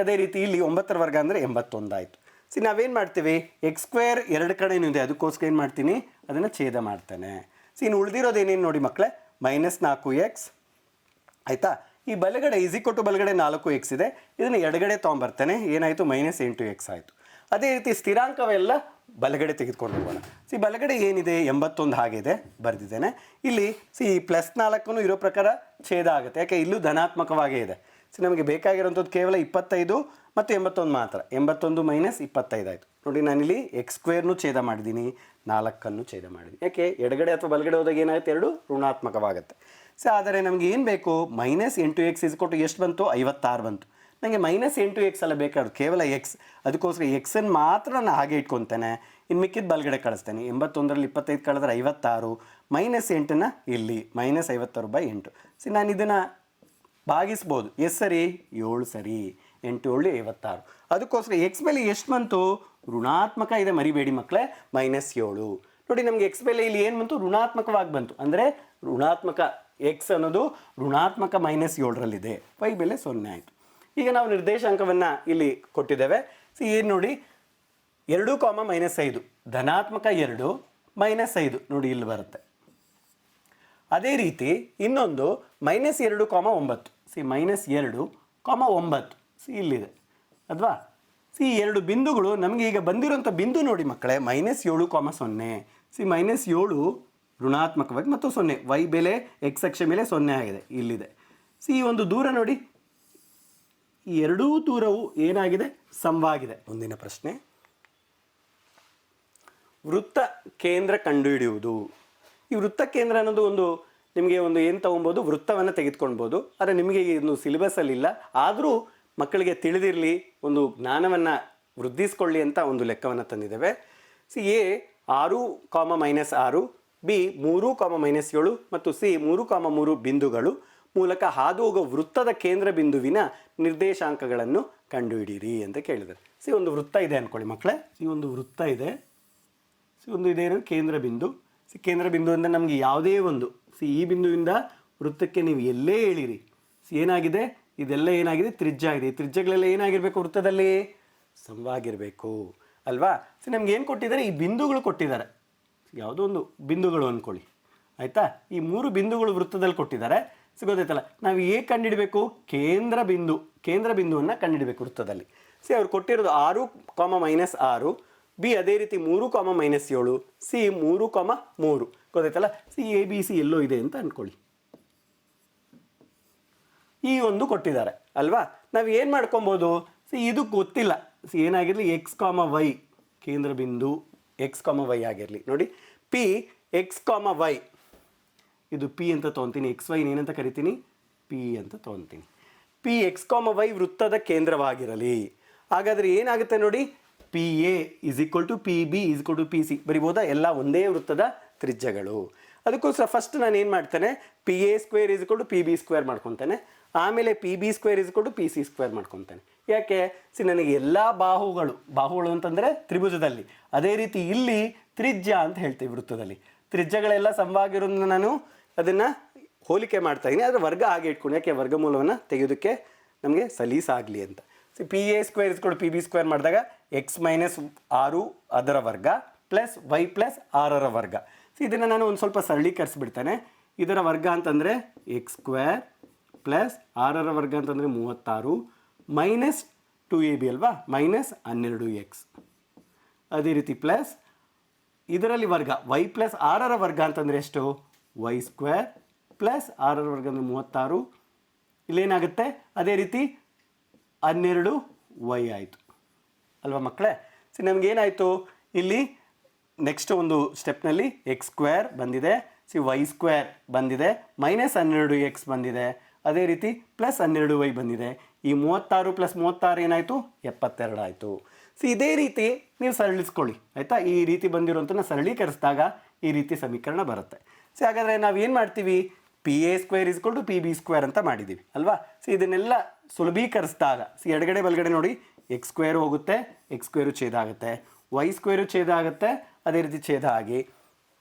ಅದೇ ರೀತಿ ಇಲ್ಲಿ 9ರ ವರ್ಗ ಅಂದರೆ 81 ಆಯಿತು. ನಾವೇನು ಮಾಡ್ತೀವಿ, x² ಎರಡು ಕಡೆಯೂ ಇದೆ, ಅದಕ್ಕೋಸ್ಕರ ಏನು ಮಾಡ್ತೀನಿ, ಅದನ್ನು ಛೇದ ಮಾಡ್ತೇನೆ. ಇನ್ನು ಉಳಿದಿರೋದೇನೇನು ನೋಡಿ ಮಕ್ಕಳೇ, -4x ಆಯಿತಾ. ಈ ಬಲಗಡೆ ಬಲಗಡೆ 4x ಇದೆ, ಇದನ್ನು ಎಡಗಡೆ ತೊಗೊಂಬರ್ತೇನೆ, ಏನಾಯಿತು -8x ಆಯಿತು. ಅದೇ ರೀತಿ ಸ್ಥಿರಾಂಕವೆಲ್ಲ ಬಲಗಡೆ ತೆಗೆದುಕೊಂಡು ಹೋಗೋಣ. ಬಲಗಡೆ ಏನಿದೆ 81 ಹಾಗಿದೆ ಬರೆದಿದ್ದೇನೆ. ಇಲ್ಲಿ +4 ಇರೋ ಪ್ರಕಾರ ಛೇದ ಆಗುತ್ತೆ, ಯಾಕೆ ಇಲ್ಲೂ ಧನಾತ್ಮಕವಾಗೇ ಇದೆ. ನಮಗೆ ಬೇಕಾಗಿರೋಂಥದ್ದು ಕೇವಲ 25 ಮತ್ತು 81 ಮಾತ್ರ. 81 - 25 ಆಯಿತು. ನೋಡಿ ನಾನಿಲ್ಲಿ x² ಛೇದ ಮಾಡಿದ್ದೀನಿ, 4 ಛೇದ ಮಾಡಿದ್ದೀನಿ. ಯಾಕೆ ಎಡಗಡೆ ಅಥವಾ ಬಲಗಡೆ ಹೋದಾಗ ಏನಾಗುತ್ತೆ, ಎರಡು ಋಣಾತ್ಮಕವಾಗುತ್ತೆ. ಆದರೆ ನಮಗೆ ಏನು ಬೇಕು, -8x ಎಷ್ಟು ಬಂತು, 56 ಬಂತು. ನನಗೆ -8x ಅಲ್ಲ ಬೇಕಾದ್ರು, ಕೇವಲ x. ಅದಕ್ಕೋಸ್ಕರ ಎಕ್ಸನ್ನು ಮಾತ್ರ ನಾನು ಹಾಗೆ ಇಟ್ಕೊತೇನೆ, ಇನ್ನು ಮಿಕ್ಕಿದ ಬಲಗಡೆ ಕಳಿಸ್ತೇನೆ. 81ರಲ್ಲಿ 25 ಕಳೆದ್ರೆ 56, -8ನ ಇಲ್ಲಿ -56/8. ನಾನು ಇದನ್ನು ಭಾಗಿಸ್ಬೋದು. ಎಷ್ಟು ಸರಿ, 7 ಸರಿ. 8 7 56. ಅದಕ್ಕೋಸ್ಕರ ಎಕ್ಸ್ ಬೆಲೆ ಎಷ್ಟು ಬಂತು, ಋಣಾತ್ಮಕ ಇದೆ, ಮರಿಬೇಡಿ ಮಕ್ಕಳೇ, -7. ನೋಡಿ ನಮಗೆ ಎಕ್ಸ್ ಬೆಲೆ ಇಲ್ಲಿ ಏನು ಬಂತು, ಋಣಾತ್ಮಕವಾಗಿ ಬಂತು. ಅಂದರೆ ಋಣಾತ್ಮಕ ಎಕ್ಸ್ ಅನ್ನೋದು ಋಣಾತ್ಮಕ -7ರಲ್ಲಿದೆ. y ಬೆಲೆ 0 ಆಯಿತು. ಈಗ ನಾವು ನಿರ್ದೇಶಾಂಕವನ್ನು ಇಲ್ಲಿ ಕೊಟ್ಟಿದ್ದೇವೆ. ಏನು ನೋಡಿ, 2, -5 ಧನಾತ್ಮಕ 2 -5 ನೋಡಿ ಇಲ್ಲಿ ಬರುತ್ತೆ. ಅದೇ ರೀತಿ ಇನ್ನೊಂದು -2, -9 -2, -9 ಇಲ್ಲಿದೆ ಅಲ್ವಾ. ಎರಡು ಬಿಂದುಗಳು ನಮಗೆ ಈಗ ಬಂದಿರೋಂಥ ಬಿಂದು ನೋಡಿ ಮಕ್ಕಳೇ, -7, 0. -7 ಋಣಾತ್ಮಕವಾಗಿ ಮತ್ತು 0, y ಬೆಲೆ x ಅಕ್ಷ ಮೇಲೆ 0 ಆಗಿದೆ, ಇಲ್ಲಿದೆ. ಈ ಒಂದು ದೂರ ನೋಡಿ, ಈ ಎರಡೂ ದೂರವು ಏನಾಗಿದೆ, ಸಮವಾಗಿದೆ. ಮುಂದಿನ ಪ್ರಶ್ನೆ, ವೃತ್ತ ಕೇಂದ್ರ ಕಂಡುಹಿಡಿಯುವುದು. ಈ ವೃತ್ತ ಕೇಂದ್ರ ಅನ್ನೋದು ನಿಮಗೆ ಏನು ತೊಗೊಬೋದು, ವೃತ್ತವನ್ನು ತೆಗೆದುಕೊಳ್ಬೋದು. ಆದರೆ ನಿಮಗೆ ಇದು ಸಿಲೆಬಸ್ಸಲ್ಲಿ ಇಲ್ಲ, ಆದರೂ ಮಕ್ಕಳಿಗೆ ತಿಳಿದಿರಲಿ, ಒಂದು ಜ್ಞಾನವನ್ನು ವೃದ್ಧಿಸ್ಕೊಳ್ಳಿ ಅಂತ ಒಂದು ಲೆಕ್ಕವನ್ನು ತಂದಿದ್ದೇವೆ. A 6, -6, B 3, -7 ಮತ್ತು C 3, 3 ಬಿಂದುಗಳು ಮೂಲಕ ಹಾದು ಹೋಗೋ ವೃತ್ತದ ಕೇಂದ್ರ ಬಿಂದುವಿನ ನಿರ್ದೇಶಾಂಕಗಳನ್ನು ಕಂಡುಹಿಡಿಯಿರಿ ಅಂತ ಕೇಳಿದ್ದಾರೆ. ಒಂದು ವೃತ್ತ ಇದೆ ಅಂದ್ಕೊಳ್ಳಿ ಮಕ್ಕಳೇ, ಒಂದು ವೃತ್ತ ಇದೆ, ಒಂದು ಇದೇನು ಕೇಂದ್ರ ಬಿಂದು. ಕೇಂದ್ರ ಬಿಂದು ಅಂದರೆ ನಮಗೆ ಯಾವುದೇ ಒಂದು ಈ ಬಿಂದುವಿಂದ ವೃತ್ತಕ್ಕೆ ನೀವು ಎಲ್ಲೇ ಹೇಳಿರಿ, ಏನಾಗಿದೆ, ಇದೆಲ್ಲ ಏನಾಗಿದೆ, ತ್ರಿಜ್ಯ ಆಗಿದೆ. ಈ ತ್ರಿಜ್ಯಗಳೆಲ್ಲ ಏನಾಗಿರಬೇಕು, ವೃತ್ತದಲ್ಲಿ ಸಮವಾಗಿರಬೇಕು ಅಲ್ವಾ. ನಮ್ಗೆ ಏನು ಕೊಟ್ಟಿದ್ದಾರೆ, ಈ ಬಿಂದುಗಳು ಕೊಟ್ಟಿದ್ದಾರೆ, ಯಾವುದೋ ಒಂದು ಬಿಂದುಗಳು ಅಂದ್ಕೊಳ್ಳಿ ಆಯಿತಾ. ಈ 3 ಬಿಂದುಗಳು ವೃತ್ತದಲ್ಲಿ ಕೊಟ್ಟಿದ್ದಾರೆ. ಗೊತ್ತಾಯ್ತಲ್ಲ, ನಾವು ಹೇಗೆ ಕಂಡುಹಿಡಬೇಕು, ಕೇಂದ್ರ ಬಿಂದುವನ್ನು ಕಂಡುಹಿಡಬೇಕು ವೃತ್ತದಲ್ಲಿ. ಅವ್ರು ಕೊಟ್ಟಿರೋದು 6, -6, ಬಿ ಅದೇ ರೀತಿ 3, -7, ಸಿ 3, 3. ಗೊತ್ತಾಯ್ತಲ್ಲ. ABC ಎಲ್ಲೋ ಇದೆ ಅಂತ ಅಂದ್ಕೊಳ್ಳಿ. ಈ ಒಂದು ಕೊಟ್ಟಿದ್ದಾರೆ ಅಲ್ವಾ. ನಾವು ಏನು ಮಾಡ್ಕೊಬೋದು, ಇದು ಗೊತ್ತಿಲ್ಲ, ಏನಾಗಿರಲಿ x, y ಕೇಂದ್ರ ಬಿಂದು x, y ಆಗಿರಲಿ. ನೋಡಿ P x, y ಇದು P ಅಂತ ತೊಗೊತೀನಿ, XY ಏನಂತ ಕರಿತೀನಿ, P ಅಂತ ತೊಗೊತೀನಿ. P x, y ವೃತ್ತದ ಕೇಂದ್ರವಾಗಿರಲಿ. ಹಾಗಾದರೆ ಏನಾಗುತ್ತೆ ನೋಡಿ, PA = PB = PC ಬರಿಬೋದಾ, ಎಲ್ಲ ಒಂದೇ ವೃತ್ತದ ತ್ರಿಜ್ಯಗಳು. ಅದಕ್ಕೋಸ್ಕರ ಫಸ್ಟ್ ನಾನು ಏನು ಮಾಡ್ತೇನೆ, PA² = PB² ಮಾಡ್ಕೊತೇನೆ. ಆಮೇಲೆ PB² = PC² ಮಾಡ್ಕೊತೇನೆ. ಯಾಕೆ, ನನಗೆ ಎಲ್ಲ ಬಾಹುಗಳು ಅಂತಂದರೆ ತ್ರಿಭುಜದಲ್ಲಿ, ಅದೇ ರೀತಿ ಇಲ್ಲಿ ತ್ರಿಜ್ಯ ಅಂತ ಹೇಳ್ತೀವಿ ವೃತ್ತದಲ್ಲಿ. ತ್ರಿಜ್ಯಗಳೆಲ್ಲ ಸಮವಾಗಿರೋದನ್ನ ನಾನು ಅದನ್ನು ಹೋಲಿಕೆ ಮಾಡ್ತಾ ಇದ್ದೀನಿ, ಆದರೆ ವರ್ಗ ಹಾಗೆ ಇಟ್ಕೊಂಡು, ಯಾಕೆ ವರ್ಗಮೂಲವನ್ನು ತೆಗೆಯೋದಕ್ಕೆ ನಮಗೆ ಸಲೀಸಾಗಲಿ ಅಂತ. PA² = PB² ಮಾಡಿದಾಗ x - 6 ಅದರ ವರ್ಗ ಪ್ಲಸ್ y + 6ರ ವರ್ಗ. ಇದನ್ನು ನಾನು ಒಂದು ಸ್ವಲ್ಪ ಸರಳೀಕರಿಸ್ಬಿಡ್ತೇನೆ. ಇದರ ವರ್ಗ ಅಂತಂದರೆ x² ಪ್ಲಸ್ 6ರ ವರ್ಗ ಅಂತಂದರೆ 36 ಮೈನಸ್ 2ab ಅಲ್ವಾ, -12x. ಅದೇ ರೀತಿ ಪ್ಲಸ್ ಇದರಲ್ಲಿ ವರ್ಗ y + 6ರ ವರ್ಗ ಅಂತಂದರೆ ಎಷ್ಟು, y² ಪ್ಲಸ್ 6ರ ವರ್ಗ ಅಂದರೆ 36. ಇಲ್ಲೇನಾಗುತ್ತೆ, ಅದೇ ರೀತಿ 12y ಆಯಿತು ಅಲ್ವಾ ಮಕ್ಕಳೇ. ನಮಗೇನಾಯಿತು, ಇಲ್ಲಿ ನೆಕ್ಸ್ಟ್ ಒಂದು ಸ್ಟೆಪ್ನಲ್ಲಿ x² ಬಂದಿದೆ, y² ಬಂದಿದೆ, -12x ಬಂದಿದೆ, ಅದೇ ರೀತಿ +12y ಬಂದಿದೆ. ಈ 36 + 36 ಏನಾಯಿತು, 72 ಆಯಿತು. ಇದೇ ರೀತಿ ನೀವು ಸರಳಿಸ್ಕೊಳ್ಳಿ ಆಯಿತಾ. ಈ ರೀತಿ ಬಂದಿರೋಂಥನ್ನ ಸರಳೀಕರಿಸಿದಾಗ ಈ ರೀತಿ ಸಮೀಕರಣ ಬರುತ್ತೆ. ಹಾಗಾದರೆ ನಾವು ಏನು ಮಾಡ್ತೀವಿ, PA² = PB² ಅಂತ ಮಾಡಿದ್ದೀವಿ ಅಲ್ವಾ. ಇದನ್ನೆಲ್ಲ ಸುಲಭೀಕರಿಸಿದಾಗ ಎಡಗಡೆ ಬಲಗಡೆ ನೋಡಿ, x² ಹೋಗುತ್ತೆ, x² ಛೇದ ಆಗುತ್ತೆ, y² ಛೇದ ಆಗುತ್ತೆ, ಅದೇ ರೀತಿ ಛೇದ ಆಗಿ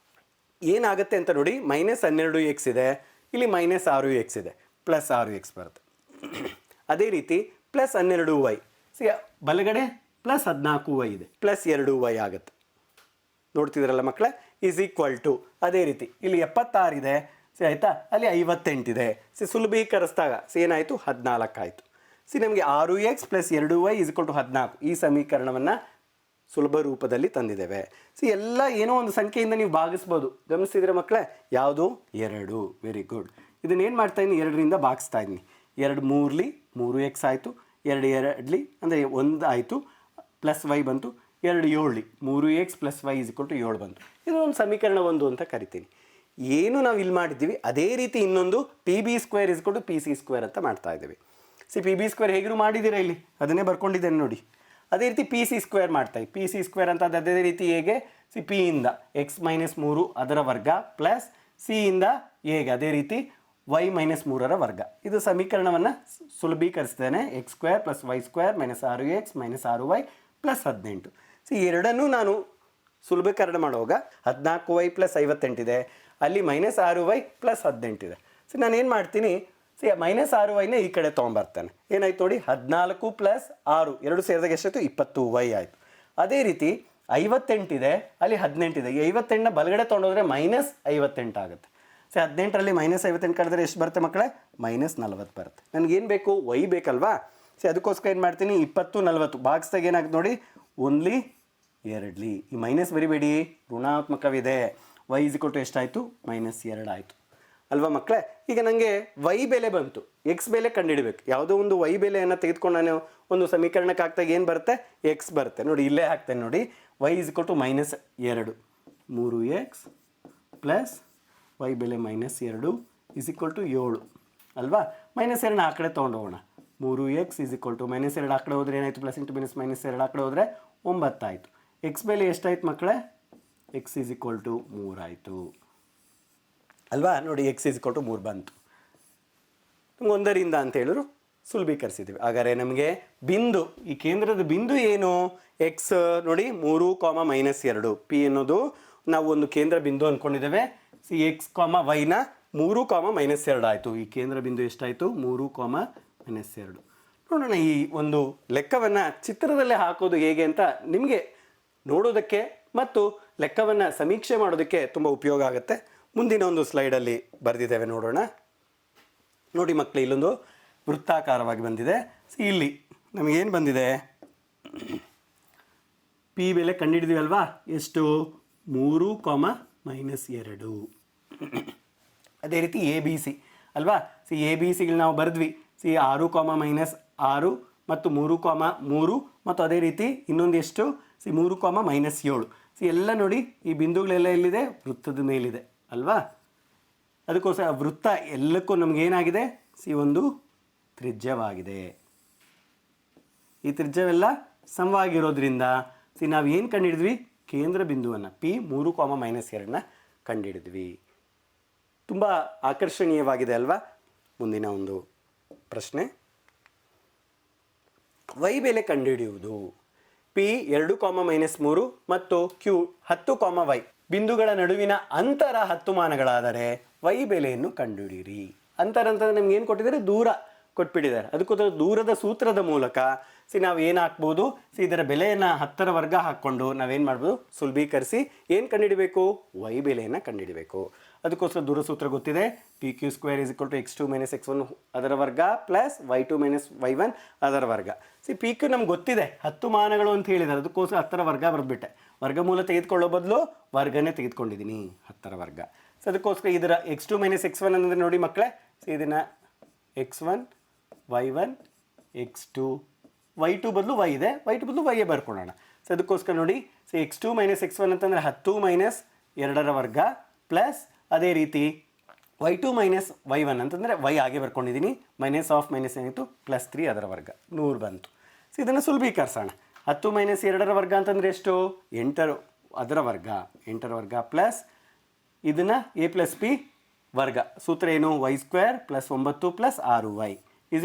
ಏನಾಗುತ್ತೆ ಅಂತ ನೋಡಿ, -12x ಇದೆ, ಇಲ್ಲಿ -6x ಇದೆ, +6x ಬರುತ್ತೆ. ಅದೇ ರೀತಿ +12y, ಬಲಗಡೆ +14y ಇದೆ, +2y ಆಗುತ್ತೆ. ನೋಡ್ತಿದ್ರಲ್ಲ ಮಕ್ಕಳೇ, = ಅದೇ ರೀತಿ ಇಲ್ಲಿ 76 ಇದೆ, ಆಯಿತಾ, ಅಲ್ಲಿ 58 ಇದೆ. ಸುಲಭೀಕರಿಸಿದಾಗ ಏನಾಯಿತು, 14 ಆಯಿತು. ನಮಗೆ 6x + 2y = 14 ಈ ಸಮೀಕರಣವನ್ನು ಸುಲಭ ರೂಪದಲ್ಲಿ ತಂದಿದ್ದೇವೆ. ಎಲ್ಲ ಏನೋ ಒಂದು ಸಂಖ್ಯೆಯಿಂದ ನೀವು ಭಾಗಿಸ್ಬೋದು. ಗಮನಿಸಿದ್ರೆ ಮಕ್ಕಳೇ, ಯಾವುದು 2. Very good. ಇದನ್ನೇನು ಮಾಡ್ತಾ ಇದ್ದೀನಿ, 2ರಿಂದ ಭಾಗಿಸ್ತಾ ಇದ್ದೀನಿ. 2 3ಲಿ 3x ಆಯಿತು, 2 2ಲಿ ಅಂದರೆ 1 ಆಯಿತು, ಪ್ಲಸ್ y ಬಂತು, 2 7ಲಿ 3x + y = 7 ಬಂತು. ಇದು ಒಂದು ಸಮೀಕರಣ 1 ಅಂತ ಕರಿತೀನಿ. ಏನು ನಾವು ಇಲ್ಲಿ ಮಾಡಿದ್ದೀವಿ ಅದೇ ರೀತಿ ಇನ್ನೊಂದು pb² = pc² ಅಂತ ಮಾಡ್ತಾ ಇದ್ದೀವಿ. pb² ಹೇಗಿರು ಮಾಡಿದ್ದೀರಾ ಇಲ್ಲಿ, ಅದನ್ನೇ ಬರ್ಕೊಂಡಿದ್ದೇನೆ ನೋಡಿ. ಅದೇ ರೀತಿ pc² ಮಾಡ್ತಾ ಇದ್ದೀವಿ. pc² ಅಂತ ಅದೇ ರೀತಿ ಹೇಗೆ, p ಇಂದ x - 3 ಅದರ ವರ್ಗ ಪ್ಲಸ್ c ಇಂದ ಹೇಗೆ ಅದೇ ರೀತಿ y - 3ರ ವರ್ಗ. ಇದು ಸಮೀಕರಣವನ್ನು ಸುಲಭೀಕರಿಸ್ತೇನೆ. x² + y² - 6x - 6y + 18. ಎರಡನ್ನೂ ನಾನು ಸುಲಭೀಕರಣ ಮಾಡುವಾಗ 14y + 58 ಇದೆ, ಅಲ್ಲಿ -6y + 18 ಇದೆ. ನಾನೇನು ಮಾಡ್ತೀನಿ, -6yನ ಈ ಕಡೆ ತೊಗೊಂಬರ್ತೇನೆ. ಏನಾಯ್ತು ನೋಡಿ, 14 + 6 ಎರಡು ಸೇರಿದಾಗ ಎಷ್ಟಾಯಿತು, 20y ಆಯಿತು. ಅದೇ ರೀತಿ 58 ಇದೆ, ಅಲ್ಲಿ 18 ಇದೆ. ಈ 58ನ ಬಲಗಡೆ ತೊಗೊಂಡೋದ್ರೆ -58 ಆಗುತ್ತೆ. 18ರಲ್ಲಿ -58 ಕಳೆದ್ರೆ ಎಷ್ಟು ಬರುತ್ತೆ ಮಕ್ಕಳೇ, -40 ಬರುತ್ತೆ. ನನಗೇನು ಬೇಕು, y ಬೇಕಲ್ವಾ. ಅದಕ್ಕೋಸ್ಕರ ಏನು ಮಾಡ್ತೀನಿ, 20 40 ಭಾಗಿಸ್ದಾಗ ಏನಾಗುತ್ತೆ ನೋಡಿ, ಓನ್ಲಿ 2ಲಿ. ಈ ಮೈನಸ್ ಬರಿಬೇಡಿ, ಋಣಾತ್ಮಕವಿದೆ. y = ಎಷ್ಟಾಯಿತು, -2 ಆಯಿತು ಅಲ್ವಾ ಮಕ್ಕಳೇ. ಈಗ ನನಗೆ y ಬೆಲೆ ಬಂತು, x ಬೆಲೆ ಕಂಡುಹಿಡಬೇಕು. ಯಾವುದೋ ಒಂದು y ಬೆಲೆಯನ್ನು ತೆಗೆದುಕೊಂಡು ನಾನು ಒಂದು ಸಮೀಕರಣಕ್ಕೆ ಹಾಕ್ದಾಗ ಏನು ಬರುತ್ತೆ, x ಬರುತ್ತೆ. ನೋಡಿ ಇಲ್ಲೇ ಹಾಕ್ತೇನೆ ನೋಡಿ, y = -2 3x ಪ್ಲಸ್ y ಬೆಲೆ -2 = 7 ಅಲ್ವಾ. -2ನ ಆ ಕಡೆ ತೊಗೊಂಡು ಹೋಗೋಣ. 3x = -2 ಆ ಕಡೆ ಹೋದರೆ ಏನಾಯಿತು, +× -2 ಆ ಕಡೆ ಹೋದರೆ 9 ಆಯಿತು. x ಬೆಲೆ ಎಷ್ಟಾಯ್ತು ಮಕ್ಕಳೇ, x = 3 ಆಯಿತು ಅಲ್ವಾ. ನೋಡಿ x = 3 ಬಂತು. 1ರಿಂದ ಅಂತ ಹೇಳಿದ್ರು ಸುಲಭೀಕರಿಸಿದ್ದೀವಿ. ಹಾಗಾದರೆ ನಮಗೆ ಬಿಂದು, ಈ ಕೇಂದ್ರದ ಬಿಂದು ಏನು, x ನೋಡಿ 3, -2. p ಅನ್ನೋದು ನಾವು ಒಂದು ಕೇಂದ್ರ ಬಿಂದು ಅಂದ್ಕೊಂಡಿದ್ದೇವೆ. x, yನ 3, -2 ಆಯಿತು. ಈ ಕೇಂದ್ರ ಬಿಂದು ಎಷ್ಟಾಯಿತು, 3, -2. ನೋಡೋಣ ಈ ಒಂದು ಲೆಕ್ಕವನ್ನು ಚಿತ್ರದಲ್ಲೇ ಹಾಕೋದು ಹೇಗೆ ಅಂತ ನಿಮಗೆ ನೋಡೋದಕ್ಕೆ ಮತ್ತು ಲೆಕ್ಕವನ್ನು ಸಮೀಕ್ಷೆ ಮಾಡೋದಕ್ಕೆ ತುಂಬ ಉಪಯೋಗ ಆಗುತ್ತೆ. ಮುಂದಿನ ಒಂದು ಸ್ಲೈಡಲ್ಲಿ ಬರೆದಿದ್ದೇವೆ, ನೋಡೋಣ. ನೋಡಿ ಮಕ್ಕಳು, ಇಲ್ಲೊಂದು ವೃತ್ತಾಕಾರವಾಗಿ ಬಂದಿದೆ. ಇಲ್ಲಿ ನಮಗೇನು ಬಂದಿದೆ, ಪಿ ಬೆಲೆ ಕಂಡುಹಿಡಿದ್ವಿ ಅಲ್ವಾ, ಎಷ್ಟು, 3, -2. ಅದೇ ರೀತಿ ABC ಅಲ್ವಾ. ಎ ಬಿ ಸಿಗಳು ನಾವು ಬರೆದ್ವಿ. 6, -6 ಮತ್ತು 3, 3 ಮತ್ತು ಅದೇ ರೀತಿ ಇನ್ನೊಂದು ಎಷ್ಟು, 3, -7. ಎಲ್ಲ ನೋಡಿ ಈ ಬಿಂದುಗಳೆಲ್ಲ ಎಲ್ಲಿದೆ, ವೃತ್ತದ ಮೇಲಿದೆ ಅಲ್ವಾ. ಅದಕ್ಕೋಸ್ಕರ ವೃತ್ತ ಎಲ್ಲಕ್ಕೂ ನಮಗೇನಾಗಿದೆ, ಒಂದು ತ್ರಿಜ್ಯವಾಗಿದೆ. ಈ ತ್ರಿಜ್ಯವೆಲ್ಲ ಸಮವಾಗಿರೋದ್ರಿಂದ ನಾವು ಏನು ಕಂಡುಹಿಡಿದ್ವಿ, ಕೇಂದ್ರ ಬಿಂದುವನ್ನು P 3, -2ನ ಕಂಡುಹಿಡಿದ್ವಿ. ತುಂಬ ಆಕರ್ಷಣೀಯವಾಗಿದೆ ಅಲ್ವಾ. ಮುಂದಿನ ಒಂದು ಪ್ರಶ್ನೆ, y ಬೆಲೆ ಕಂಡುಹಿಡಿಯುವುದು. P 2, -3 ಮತ್ತು Q 10, y ಬಿಂದುಗಳ ನಡುವಿನ ಅಂತರ 10 ಮಾನಗಳಾದರೆ y ಬೆಲೆಯನ್ನು ಕಂಡುಹಿಡಿಯಿರಿ. ಅಂತರ ಅಂತಂದರೆ ನಮ್ಗೆ ಏನು ಕೊಟ್ಟಿದ್ದಾರೆ, ದೂರ ಕೊಟ್ಬಿಟ್ಟಿದ್ದಾರೆ. ಅದಕ್ಕೋಸ್ಕರ ದೂರದ ಸೂತ್ರದ ಮೂಲಕ ನಾವು ಏನು ಹಾಕ್ಬೋದು, ಇದರ ಬೆಲೆಯನ್ನು 10ರ ವರ್ಗ ಹಾಕ್ಕೊಂಡು ನಾವೇನು ಮಾಡ್ಬೋದು, ಸುಲಭೀಕರಿಸಿ ಏನು ಕಂಡುಹಿಡಬೇಕು, y ಬೆಲೆಯನ್ನು ಕಂಡುಹಿಡಬೇಕು. ಅದಕ್ಕೋಸ್ಕರ ದೂರ ಸೂತ್ರ ಗೊತ್ತಿದೆ, pq² = x2 - x1 ಅದರ ವರ್ಗ ಪ್ಲಸ್ y2 - y1 ಅದರ ವರ್ಗ. pq ನಮ್ಗೆ ಗೊತ್ತಿದೆ, 10 ಮಾನಗಳು ಅಂತ ಹೇಳಿದ್ದಾರೆ. ಅದಕ್ಕೋಸ್ಕರ 10ರ ವರ್ಗ ಬರೆದ್ಬಿಟ್ಟೆ. ವರ್ಗಮೂಲ ತೆಗೆದುಕೊಳ್ಳೋ ಬದಲು ವರ್ಗನೇ ತೆಗೆದುಕೊಂಡಿದ್ದೀನಿ, 10ರ ವರ್ಗ. ಅದಕ್ಕೋಸ್ಕರ ಇದರ x2 - x1 ಅಂದರೆ ನೋಡಿ ಮಕ್ಕಳೇ, ಇದನ್ನು x1 y1 x2 y2 ಬದಲು y ಇದೆ, y2 ಬದಲು y ಬರ್ಕೊಳ್ಳೋಣ. ಅದಕ್ಕೋಸ್ಕರ ನೋಡಿ, x2 - x1 ಅಂತಂದರೆ 10 - 2ರ ವರ್ಗ ಪ್ಲಸ್ ಅದೇ ರೀತಿ y2 - y1 ಅಂತಂದರೆ y ಹಾಗೆ ಬರ್ಕೊಂಡಿದ್ದೀನಿ, -= ಏನಿತ್ತು +3 ಅದರ ವರ್ಗ 100 ಬಂತು. ಇದನ್ನು ಸುಲಭೀಕರಿಸೋಣ. 10 - 2ರ ವರ್ಗ ಅಂತಂದರೆ ಎಷ್ಟು, 8 ಅದರ ವರ್ಗ, 8ರ ವರ್ಗ ಪ್ಲಸ್ ಇದನ್ನು a + p ವರ್ಗ. ಸೂತ್ರ ಏನು, y² + 9 + 6y =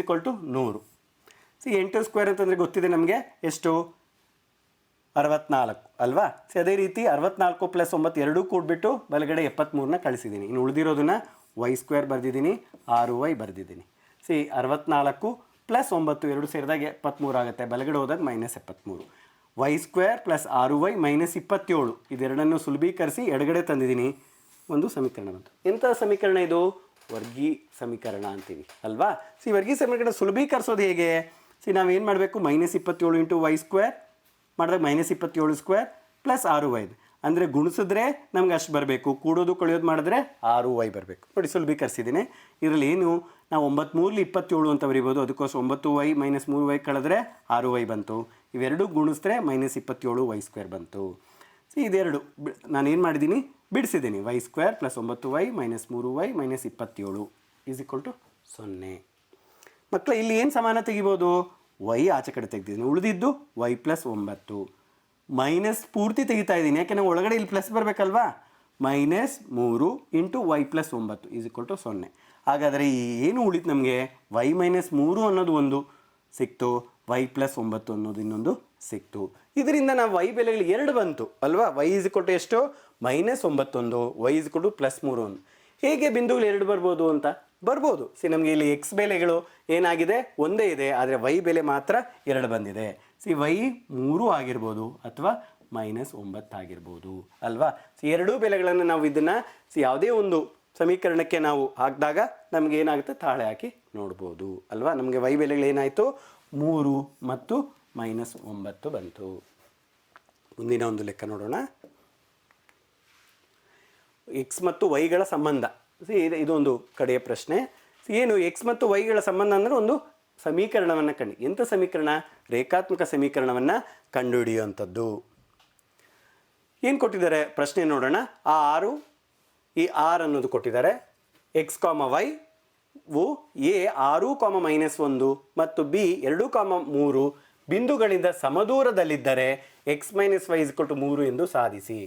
100. 8² ಅಂತಂದರೆ ಗೊತ್ತಿದೆ ನಮಗೆ ಎಷ್ಟು, 64 ಅಲ್ವಾ. ಅದೇ ರೀತಿ 64 + 9 ಎರಡೂ ಕೂಡಿಬಿಟ್ಟು ಬಲಗಡೆ 73ನ ಕಳಿಸಿದ್ದೀನಿ. ಇನ್ನು ಉಳಿದಿರೋದನ್ನು y² ಬರೆದಿದ್ದೀನಿ, 6y ಬರೆದಿದ್ದೀನಿ. 64 + 9 ಎರಡು ಸೇರಿದಾಗ 73 ಆಗುತ್ತೆ. ಬಲಗಡೆ ಹೋದಾಗ -73. y² + 6y - 27 ಇದೆರಡನ್ನು ಸುಲಭೀಕರಿಸಿ ಎಡಗಡೆ ತಂದಿದ್ದೀನಿ. ಒಂದು ಸಮೀಕರಣ ಬಂತು. ಎಂಥ ಸಮೀಕರಣ ಇದು? ವರ್ಗೀಯ ಸಮೀಕರಣ ಅಂತೀವಿ ಅಲ್ವಾ? ವರ್ಗೀಯ ಸಮೀಕರಣ ಸುಲಭೀಕರಿಸೋದು ಹೇಗೆ? ನಾವೇನು ಮಾಡಬೇಕು? -27 ಇಂಟು y ಸ್ಕ್ವೇರ್ ಮಾಡಿದಾಗ -27 ಸ್ಕ್ವೇರ್ ಪ್ಲಸ್ 6y ಅಂದರೆ ಗುಣಿಸಿದ್ರೆ ನಮ್ಗೆ ಅಷ್ಟು ಬರಬೇಕು, ಕೂಡೋದು ಕಳೆಯೋದು ಮಾಡಿದ್ರೆ 6y ಬರಬೇಕು. ನೋಡಿ ಸುಲಭೀಕರಿಸಿದ್ದೀನಿ. ಇದರಲ್ಲಿ ಏನು ನಾವು 9 3 27 ಅಂತ ಬರೀಬೋದು. ಅದಕ್ಕೋಸ್ಕರ 9y - 3y ಕಳೆದ್ರೆ 6y ಬಂತು. ಇವೆರಡು ಗುಣಿಸಿದ್ರೆ -27y ಸ್ಕ್ವೇರ್ ಬಂತು. ಇದೆರಡು ನಾನೇನು ಮಾಡಿದ್ದೀನಿ? ಬಿಡಿಸಿದ್ದೀನಿ. y square plus 9y - 3y - 27 = 0. ಮಕ್ಕಳ ಇಲ್ಲಿ ಏನು ಸಮಾನ ತೆಗಿಬೋದು? y ಆಚೆ ಕಡೆ ತೆಗ್ದಿದ್ದೀನಿ, ಉಳಿದಿದ್ದು y + 9 ಮೈನಸ್ ಪೂರ್ತಿ ತೆಗಿತಾ ಇದ್ದೀನಿ, ಯಾಕೆ ನಾವು ಒಳಗಡೆ ಇಲ್ಲಿ ಪ್ಲಸ್ ಬರಬೇಕಲ್ವಾ? -3 into y + 9 = 0. ಹಾಗಾದರೆ ಏನು ಉಳಿತು ನಮಗೆ? y - 3 ಅನ್ನೋದು ಒಂದು ಸಿಕ್ತು, y + 9 ಅನ್ನೋದು ಇನ್ನೊಂದು ಸಿಕ್ತು. ಇದರಿಂದ ನಾವು y ಬೆಲೆಗಳು 2 ಬಂತು ಅಲ್ವಾ? y = ಎಷ್ಟು? -9 y +3. ಹೇಗೆ ಬಿಂದುಗಳು 2 ಬರ್ಬೋದು ಅಂತ? ಬರ್ಬೋದು. ನಮಗೆ ಇಲ್ಲಿ x ಬೆಲೆಗಳು ಏನಾಗಿದೆ? ಒಂದೇ ಇದೆ, ಆದರೆ y ಬೆಲೆ ಮಾತ್ರ 2 ಬಂದಿದೆ. y 3 ಆಗಿರ್ಬೋದು ಅಥವಾ -9 ಆಗಿರ್ಬೋದು ಅಲ್ವಾ? ಎರಡೂ ಬೆಲೆಗಳನ್ನು ನಾವು ಇದನ್ನು ಯಾವುದೇ ಒಂದು ಸಮೀಕರಣಕ್ಕೆ ನಾವು ಹಾಕಿದಾಗ ನಮಗೆ ಏನಾಗುತ್ತೆ? ತಾಳೆ ಹಾಕಿ ನೋಡ್ಬೋದು ಅಲ್ವಾ? ನಮಗೆ y ಬೆಲೆಗಳು ಏನಾಯಿತು? 3 ಮತ್ತು -9 ಬಂತು. ಮುಂದಿನ ಒಂದು ಲೆಕ್ಕ ನೋಡೋಣ. x ಮತ್ತು yಗಳ ಸಂಬಂಧ. ಇದೊಂದು ಕಡೆಯ ಪ್ರಶ್ನೆ. ಏನು x ಮತ್ತು yಗಳ ಸಂಬಂಧ ಅಂದರೆ ಒಂದು ಸಮೀಕರಣವನ್ನು ಎಂಥ ಸಮೀಕರಣ? ರೇಖಾತ್ಮಕ ಸಮೀಕರಣವನ್ನು ಕಂಡುಹಿಡಿಯುವಂಥದ್ದು. ಏನು ಕೊಟ್ಟಿದ್ದಾರೆ ಪ್ರಶ್ನೆ ನೋಡೋಣ. ಈ r ಅನ್ನೋದು ಕೊಟ್ಟಿದ್ದಾರೆ. x, y ವು a 6, -1 ಮತ್ತು b 2, 3 ಬಿಂದುಗಳಿಂದ ಸಮದೂರದಲ್ಲಿದ್ದರೆ x - y = 3 ಎಂದು ಸಾಧಿಸಿ.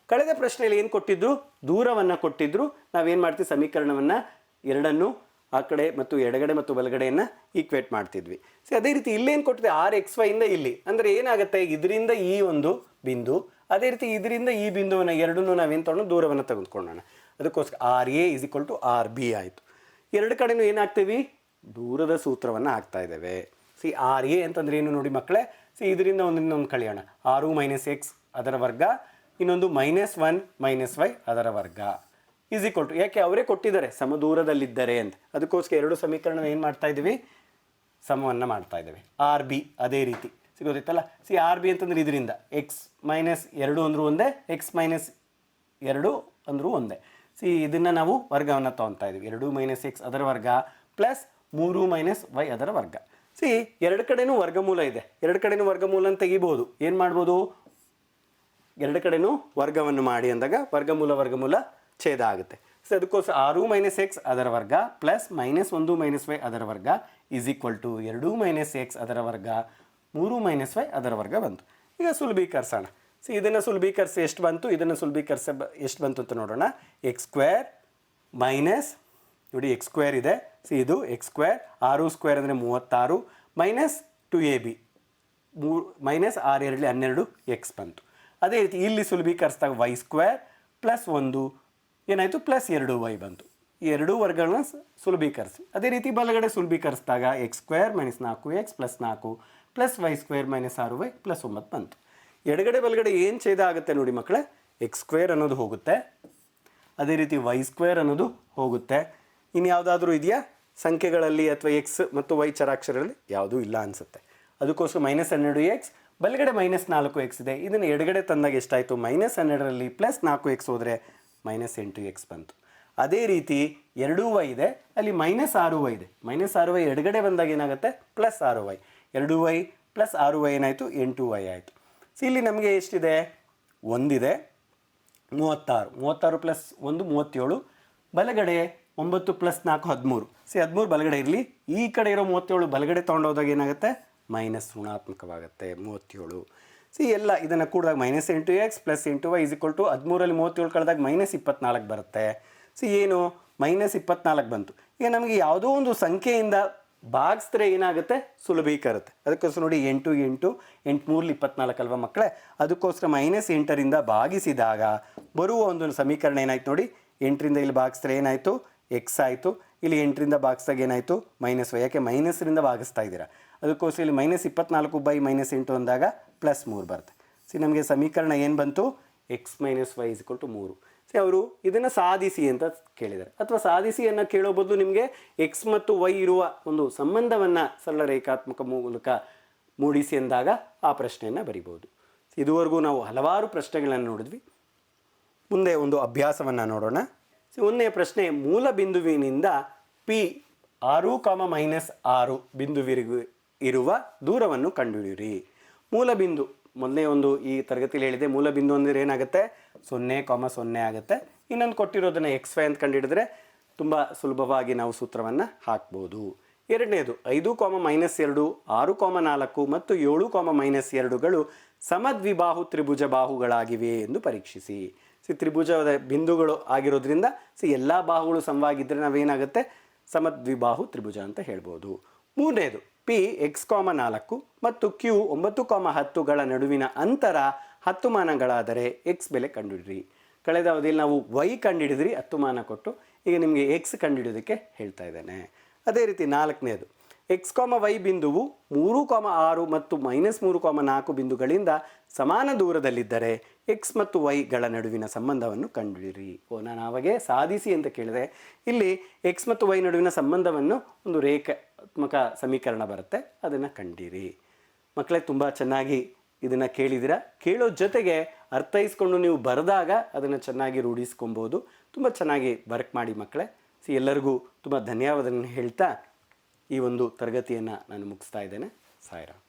ಕಳೆದ ಪ್ರಶ್ನೆಯಲ್ಲಿ ಏನು ಕೊಟ್ಟಿದ್ರು? ದೂರವನ್ನು ಕೊಟ್ಟಿದ್ರು. ನಾವೇನು ಮಾಡ್ತೀವಿ? ಸಮೀಕರಣವನ್ನು ಎರಡನ್ನು ಆ ಕಡೆ ಮತ್ತು ಎಡಗಡೆ ಮತ್ತು ಬಲಗಡೆಯನ್ನು ಈಕ್ವೇಟ್ ಮಾಡ್ತಿದ್ವಿ. ಅದೇ ರೀತಿ ಇಲ್ಲೇನು ಕೊಟ್ಟಿದೆ? r(x, y) ಇಂದ ಇಲ್ಲಿ ಅಂದರೆ ಏನಾಗುತ್ತೆ? ಇದರಿಂದ ಈ ಒಂದು ಬಿಂದು, ಅದೇ ರೀತಿ ಇದರಿಂದ ಈ ಬಿಂದುವನ್ನು ಎರಡನ್ನೂ ನಾವೇನು ತೊಗೊಂಡು ದೂರವನ್ನು ತೆಗೆದುಕೊಳ್ಳೋಣ. ಅದಕ್ಕೋಸ್ಕರ RA = RB ಆಯಿತು. ಎರಡು ಕಡೆಯೂ ಏನಾಗ್ತೀವಿ? ದೂರದ ಸೂತ್ರವನ್ನು ಹಾಕ್ತಾ ಇದ್ದೇವೆ. RA ಅಂತಂದ್ರೆ ಏನು ನೋಡಿ ಮಕ್ಕಳೇ? ಇದರಿಂದ ಒಂದೊಂದು ಕಳೆಯೋಣ. 6 - x ಅದರ ವರ್ಗ, ಇನ್ನೊಂದು -1 - y ಅದರ ವರ್ಗ ಯಾಕೆ ಅವರೇ ಕೊಟ್ಟಿದ್ದಾರೆ ಸಮದೂರದಲ್ಲಿದ್ದರೆ ಅಂತ. ಅದಕ್ಕೋಸ್ಕರ ಎರಡು ಸಮೀಕರಣ ಏನು ಮಾಡ್ತಾ ಇದ್ದೀವಿ? ಸಮವನ್ನು ಮಾಡ್ತಾ ಇದ್ದೇವೆ. RB ಅದೇ ರೀತಿ ಸಿಗೋದಿತ್ತಲ್ಲ. RB ಅಂತಂದ್ರೆ ಇದರಿಂದ x - 2 ಅಂದರೂ ಒಂದೇ, x - 2 ಅಂದರೂ ಒಂದೇ. ಇದನ್ನು ನಾವು ವರ್ಗವನ್ನು ತೊಗೊತಾ ಇದ್ದೀವಿ. 2 - x ಅದರ ವರ್ಗ ಪ್ಲಸ್ 3 - y ಅದರ ವರ್ಗ. ಎರಡು ಕಡೆನೂ ವರ್ಗಮೂಲ ಇದೆ. ಎರಡು ಕಡೆನೂ ವರ್ಗಮೂಲ ತೆಗಿಬೋದು. ಏನು ಮಾಡ್ಬೋದು? ಎರಡು ಕಡೆನೂ ವರ್ಗವನ್ನು ಮಾಡಿ ಅಂದಾಗ ವರ್ಗಮೂಲ ಛೇದ ಆಗುತ್ತೆ. ಅದಕ್ಕೋಸ್ಕರ 6 - x ಅದರ ವರ್ಗ ಪ್ಲಸ್ -1 - y ಅದರ ವರ್ಗ = 2 - x ಅದರ ವರ್ಗ 3 - y ಅದರ ವರ್ಗ ಬಂತು. ಈಗ ಸುಲಭೀಕರಿಸೋಣ. ಇದನ್ನು ಸುಲಭೀಕರಿಸಿ ಎಷ್ಟು ಬಂತು? ಇದನ್ನು ಸುಲಭೀಕರಿಸ ಎಷ್ಟು ಬಂತು ಅಂತ ನೋಡೋಣ. x² ಮೈನಸ್ ನೋಡಿ x² ಇದೆ. ಇದು x² 6² ಅಂದರೆ 36 ಮೈನಸ್ 2ab -6 2 12x ಬಂತು. ಅದೇ ರೀತಿ ಇಲ್ಲಿ ಸುಲಭೀಕರಿಸಿದಾಗ y² ಪ್ಲಸ್ 1 ಏನಾಯಿತು? ಪ್ಲಸ್ 2y ಬಂತು. ಈ ಎರಡೂ ವರ್ಗಗಳನ್ನ ಸುಲಭೀಕರಿಸಿ. ಅದೇ ರೀತಿ ಬಲಗಡೆ ಸುಲಭೀಕರಿಸಿದಾಗ x² - 4x + 4 plus y² - 6y + 9 ಬಂತು. ಎಡಗಡೆ ಬಲಗಡೆ ಏನು ಛೇದ ಆಗುತ್ತೆ ನೋಡಿ ಮಕ್ಕಳೇ? x² ಅನ್ನೋದು ಹೋಗುತ್ತೆ, ಅದೇ ರೀತಿ y² ಅನ್ನೋದು ಹೋಗುತ್ತೆ. ಇನ್ನು ಯಾವುದಾದ್ರೂ ಇದೆಯಾ ಸಂಖ್ಯೆಗಳಲ್ಲಿ ಅಥವಾ x ಮತ್ತು y ಚರಾಕ್ಷರಗಳಲ್ಲಿ? ಯಾವುದೂ ಇಲ್ಲ ಅನಿಸುತ್ತೆ. ಅದಕ್ಕೋಸ್ಕರ -12x ಬಲಗಡೆ -4x ಇದೆ. ಇದನ್ನು ಎಡಗಡೆ ತಂದಾಗ ಎಷ್ಟಾಯಿತು? -12ರಲ್ಲಿ ಪ್ಲಸ್ 4x ಹೋದರೆ -8x ಬಂತು. ಅದೇ ರೀತಿ 2y ಇದೆ, ಅಲ್ಲಿ -6y ಇದೆ. -6y ಎಡಗಡೆ ಬಂದಾಗ ಏನಾಗುತ್ತೆ? Plus 6y. 2y plus 6y ಏನಾಯಿತು? 8y ಆಯಿತು. ಇಲ್ಲಿ ನಮಗೆ ಎಷ್ಟಿದೆ? 1 ಇದೆ, 36 ಪ್ಲಸ್ 1 37. ಬಲಗಡೆ 9 ಪ್ಲಸ್ 4 13. 13 ಬಲಗಡೆ ಇರಲಿ. ಈ ಕಡೆ ಇರೋ 37 ಬಲಗಡೆ ತೊಗೊಂಡೋದಾಗ ಏನಾಗುತ್ತೆ? ಮೈನಸ್ ಋಣಾತ್ಮಕವಾಗುತ್ತೆ 37. ಎಲ್ಲ ಇದನ್ನು ಕೂಡಿದಾಗ -8x ಪ್ಲಸ್ 8y = 13ರಲ್ಲಿ 37 ಕಳೆದಾಗ -24 ಬರುತ್ತೆ. ಏನು? -24 ಬಂತು. ಈಗ ನಮಗೆ ಯಾವುದೋ ಒಂದು ಸಂಖ್ಯೆಯಿಂದ ಭಾಗಿಸಿದ್ರೆ ಏನಾಗುತ್ತೆ? ಸುಲಭೀಕರುತ್ತೆ. ಅದಕ್ಕೋಸ್ಕರ ನೋಡಿ 8 8 8 3 24 ಅಲ್ವಾ ಮಕ್ಕಳೇ? ಅದಕ್ಕೋಸ್ಕರ -8ರಿಂದ ಭಾಗಿಸಿದಾಗ ಬರುವ ಒಂದು ಸಮೀಕರಣ ಏನಾಯ್ತು ನೋಡಿ? 8ರಿಂದ ಇಲ್ಲಿ ಭಾಗಿಸಿದ್ರೆ ಏನಾಯಿತು? x ಆಯಿತು. ಇಲ್ಲಿ 8ರಿಂದ ಭಾಗಿಸಿದಾಗ ಏನಾಯಿತು? -y. ಯಾಕೆ? ಮೈನಸ್ರಿಂದ ಭಾಗಿಸ್ತಾ ಇದ್ದೀರಾ. ಅದಕ್ಕೋಸ್ಕರ ಇಲ್ಲಿ -24/-8 ಅಂದಾಗ +3 ಬರುತ್ತೆ. ನಮಗೆ ಸಮೀಕರಣ ಏನು ಬಂತು? x - y = 3. ಅವರು ಇದನ್ನು ಸಾಧಿಸಿ ಅಂತ ಕೇಳಿದ್ದಾರೆ, ಅಥವಾ ಸಾಧಿಸಿಯನ್ನು ಕೇಳೋ ಬದಲು ನಿಮಗೆ ಎಕ್ಸ್ ಮತ್ತು ವೈ ಇರುವ ಒಂದು ಸಂಬಂಧವನ್ನು ಸರಳ ರೇಖಾತ್ಮಕ ಮೂಲಕ ಮೂಡಿಸಿ ಎಂದಾಗ ಆ ಪ್ರಶ್ನೆಯನ್ನು ಬರಿಬೋದು. ಇದುವರೆಗೂ ನಾವು ಹಲವಾರು ಪ್ರಶ್ನೆಗಳನ್ನು ನೋಡಿದ್ವಿ. ಮುಂದೆ ಒಂದು ಅಭ್ಯಾಸವನ್ನು ನೋಡೋಣ. ಒಂದನೇ ಪ್ರಶ್ನೆ, ಮೂಲ ಬಿಂದುವಿನಿಂದ ಪಿ 6, ಬಿಂದುವಿರಿಗೂ ಇರುವ ದೂರವನ್ನು ಕಂಡುಹಿಡಿಯಿರಿ. ಮೂಲ ಬಿಂದು ಮೊದಲೇ ಒಂದು ಈ ತರಗತಿಯಲ್ಲಿ ಹೇಳಿದೆ, ಮೂಲ ಬಿಂದು ಅಂದರೆ ಏನಾಗುತ್ತೆ, 0,0 ಆಗುತ್ತೆ. ಇನ್ನೊಂದು ಕೊಟ್ಟಿರೋದನ್ನು XY ಅಂತ ಕಂಡುಹಿಡಿದ್ರೆ ತುಂಬ ಸುಲಭವಾಗಿ ನಾವು ಸೂತ್ರವನ್ನು ಹಾಕ್ಬೋದು. ಎರಡನೇದು 5, -2, 6, ಮತ್ತು 7, -2ಗಳು ಸಮದ್ವಿಬಾಹು ತ್ರಿಭುಜ ಬಾಹುಗಳಾಗಿವೆ ಎಂದು ಪರೀಕ್ಷಿಸಿ. ತ್ರಿಭುಜದ ಬಿಂದುಗಳು ಆಗಿರೋದ್ರಿಂದ ಎಲ್ಲ ಬಾಹುಗಳು ಸಮವಾಗಿದ್ದರೆ ನಾವೇನಾಗುತ್ತೆ, ಸಮದ್ವಿಬಾಹು ತ್ರಿಭುಜ ಅಂತ ಹೇಳ್ಬೋದು. ಮೂರನೇದು P x, 4 ಮತ್ತು Q 9, 10ಗಳ ನಡುವಿನ ಅಂತರ 10 ಮಾನಗಳಾದರೆ X ಬೆಲೆ ಕಂಡುಹಿಡಿಯಿರಿ. ಕಳೆದ ಅವಧಿಯಲ್ಲಿ ನಾವು Y ಕಂಡುಹಿಡಿದ್ರಿ 10 ಮಾನ ಕೊಟ್ಟು, ಈಗ ನಿಮಗೆ X ಕಂಡುಹಿಡಿಯೋದಕ್ಕೆ ಹೇಳ್ತಾ ಇದ್ದೇನೆ. ಅದೇ ರೀತಿ ನಾಲ್ಕನೇದು x, y ಬಿಂದುವು 3, 6 ಮತ್ತು -3, 4 ಬಿಂದುಗಳಿಂದ ಸಮಾನ ದೂರದಲ್ಲಿದ್ದರೆ x ಮತ್ತು yಗಳ ನಡುವಿನ ಸಂಬಂಧವನ್ನು ಕಂಡುಹಿಡಿಯಿರಿ. ನಾನು ಆವಾಗೆ ಸಾಧಿಸಿ ಅಂತ ಕೇಳಿದೆ. ಇಲ್ಲಿ x ಮತ್ತು y ನಡುವಿನ ಸಂಬಂಧವನ್ನು ಒಂದು ರೇಖಾತ್ಮಕ ಸಮೀಕರಣ ಬರುತ್ತೆ, ಅದನ್ನು ಕಂಡಿರಿ. ಮಕ್ಕಳೇ ತುಂಬ ಚೆನ್ನಾಗಿ ಇದನ್ನು ಕೇಳಿದಿರ. ಕೇಳೋ ಜೊತೆಗೆ ಅರ್ಥೈಸ್ಕೊಂಡು ನೀವು ಬರೆದಾಗ ಅದನ್ನು ಚೆನ್ನಾಗಿ ರೂಢಿಸ್ಕೊಬೋದು. ತುಂಬ ಚೆನ್ನಾಗಿ ವರ್ಕ್ ಮಾಡಿ ಮಕ್ಕಳೇ. ಎಲ್ಲರಿಗೂ ತುಂಬ ಧನ್ಯವಾದಗಳನ್ನು ಹೇಳ್ತಾ ಈ ಒಂದು ತರಗತಿಯನ್ನು ನಾನು ಮುಗಿಸ್ತಾ ಇದ್ದೇನೆ. ಸಾಯಿರಾಮ್.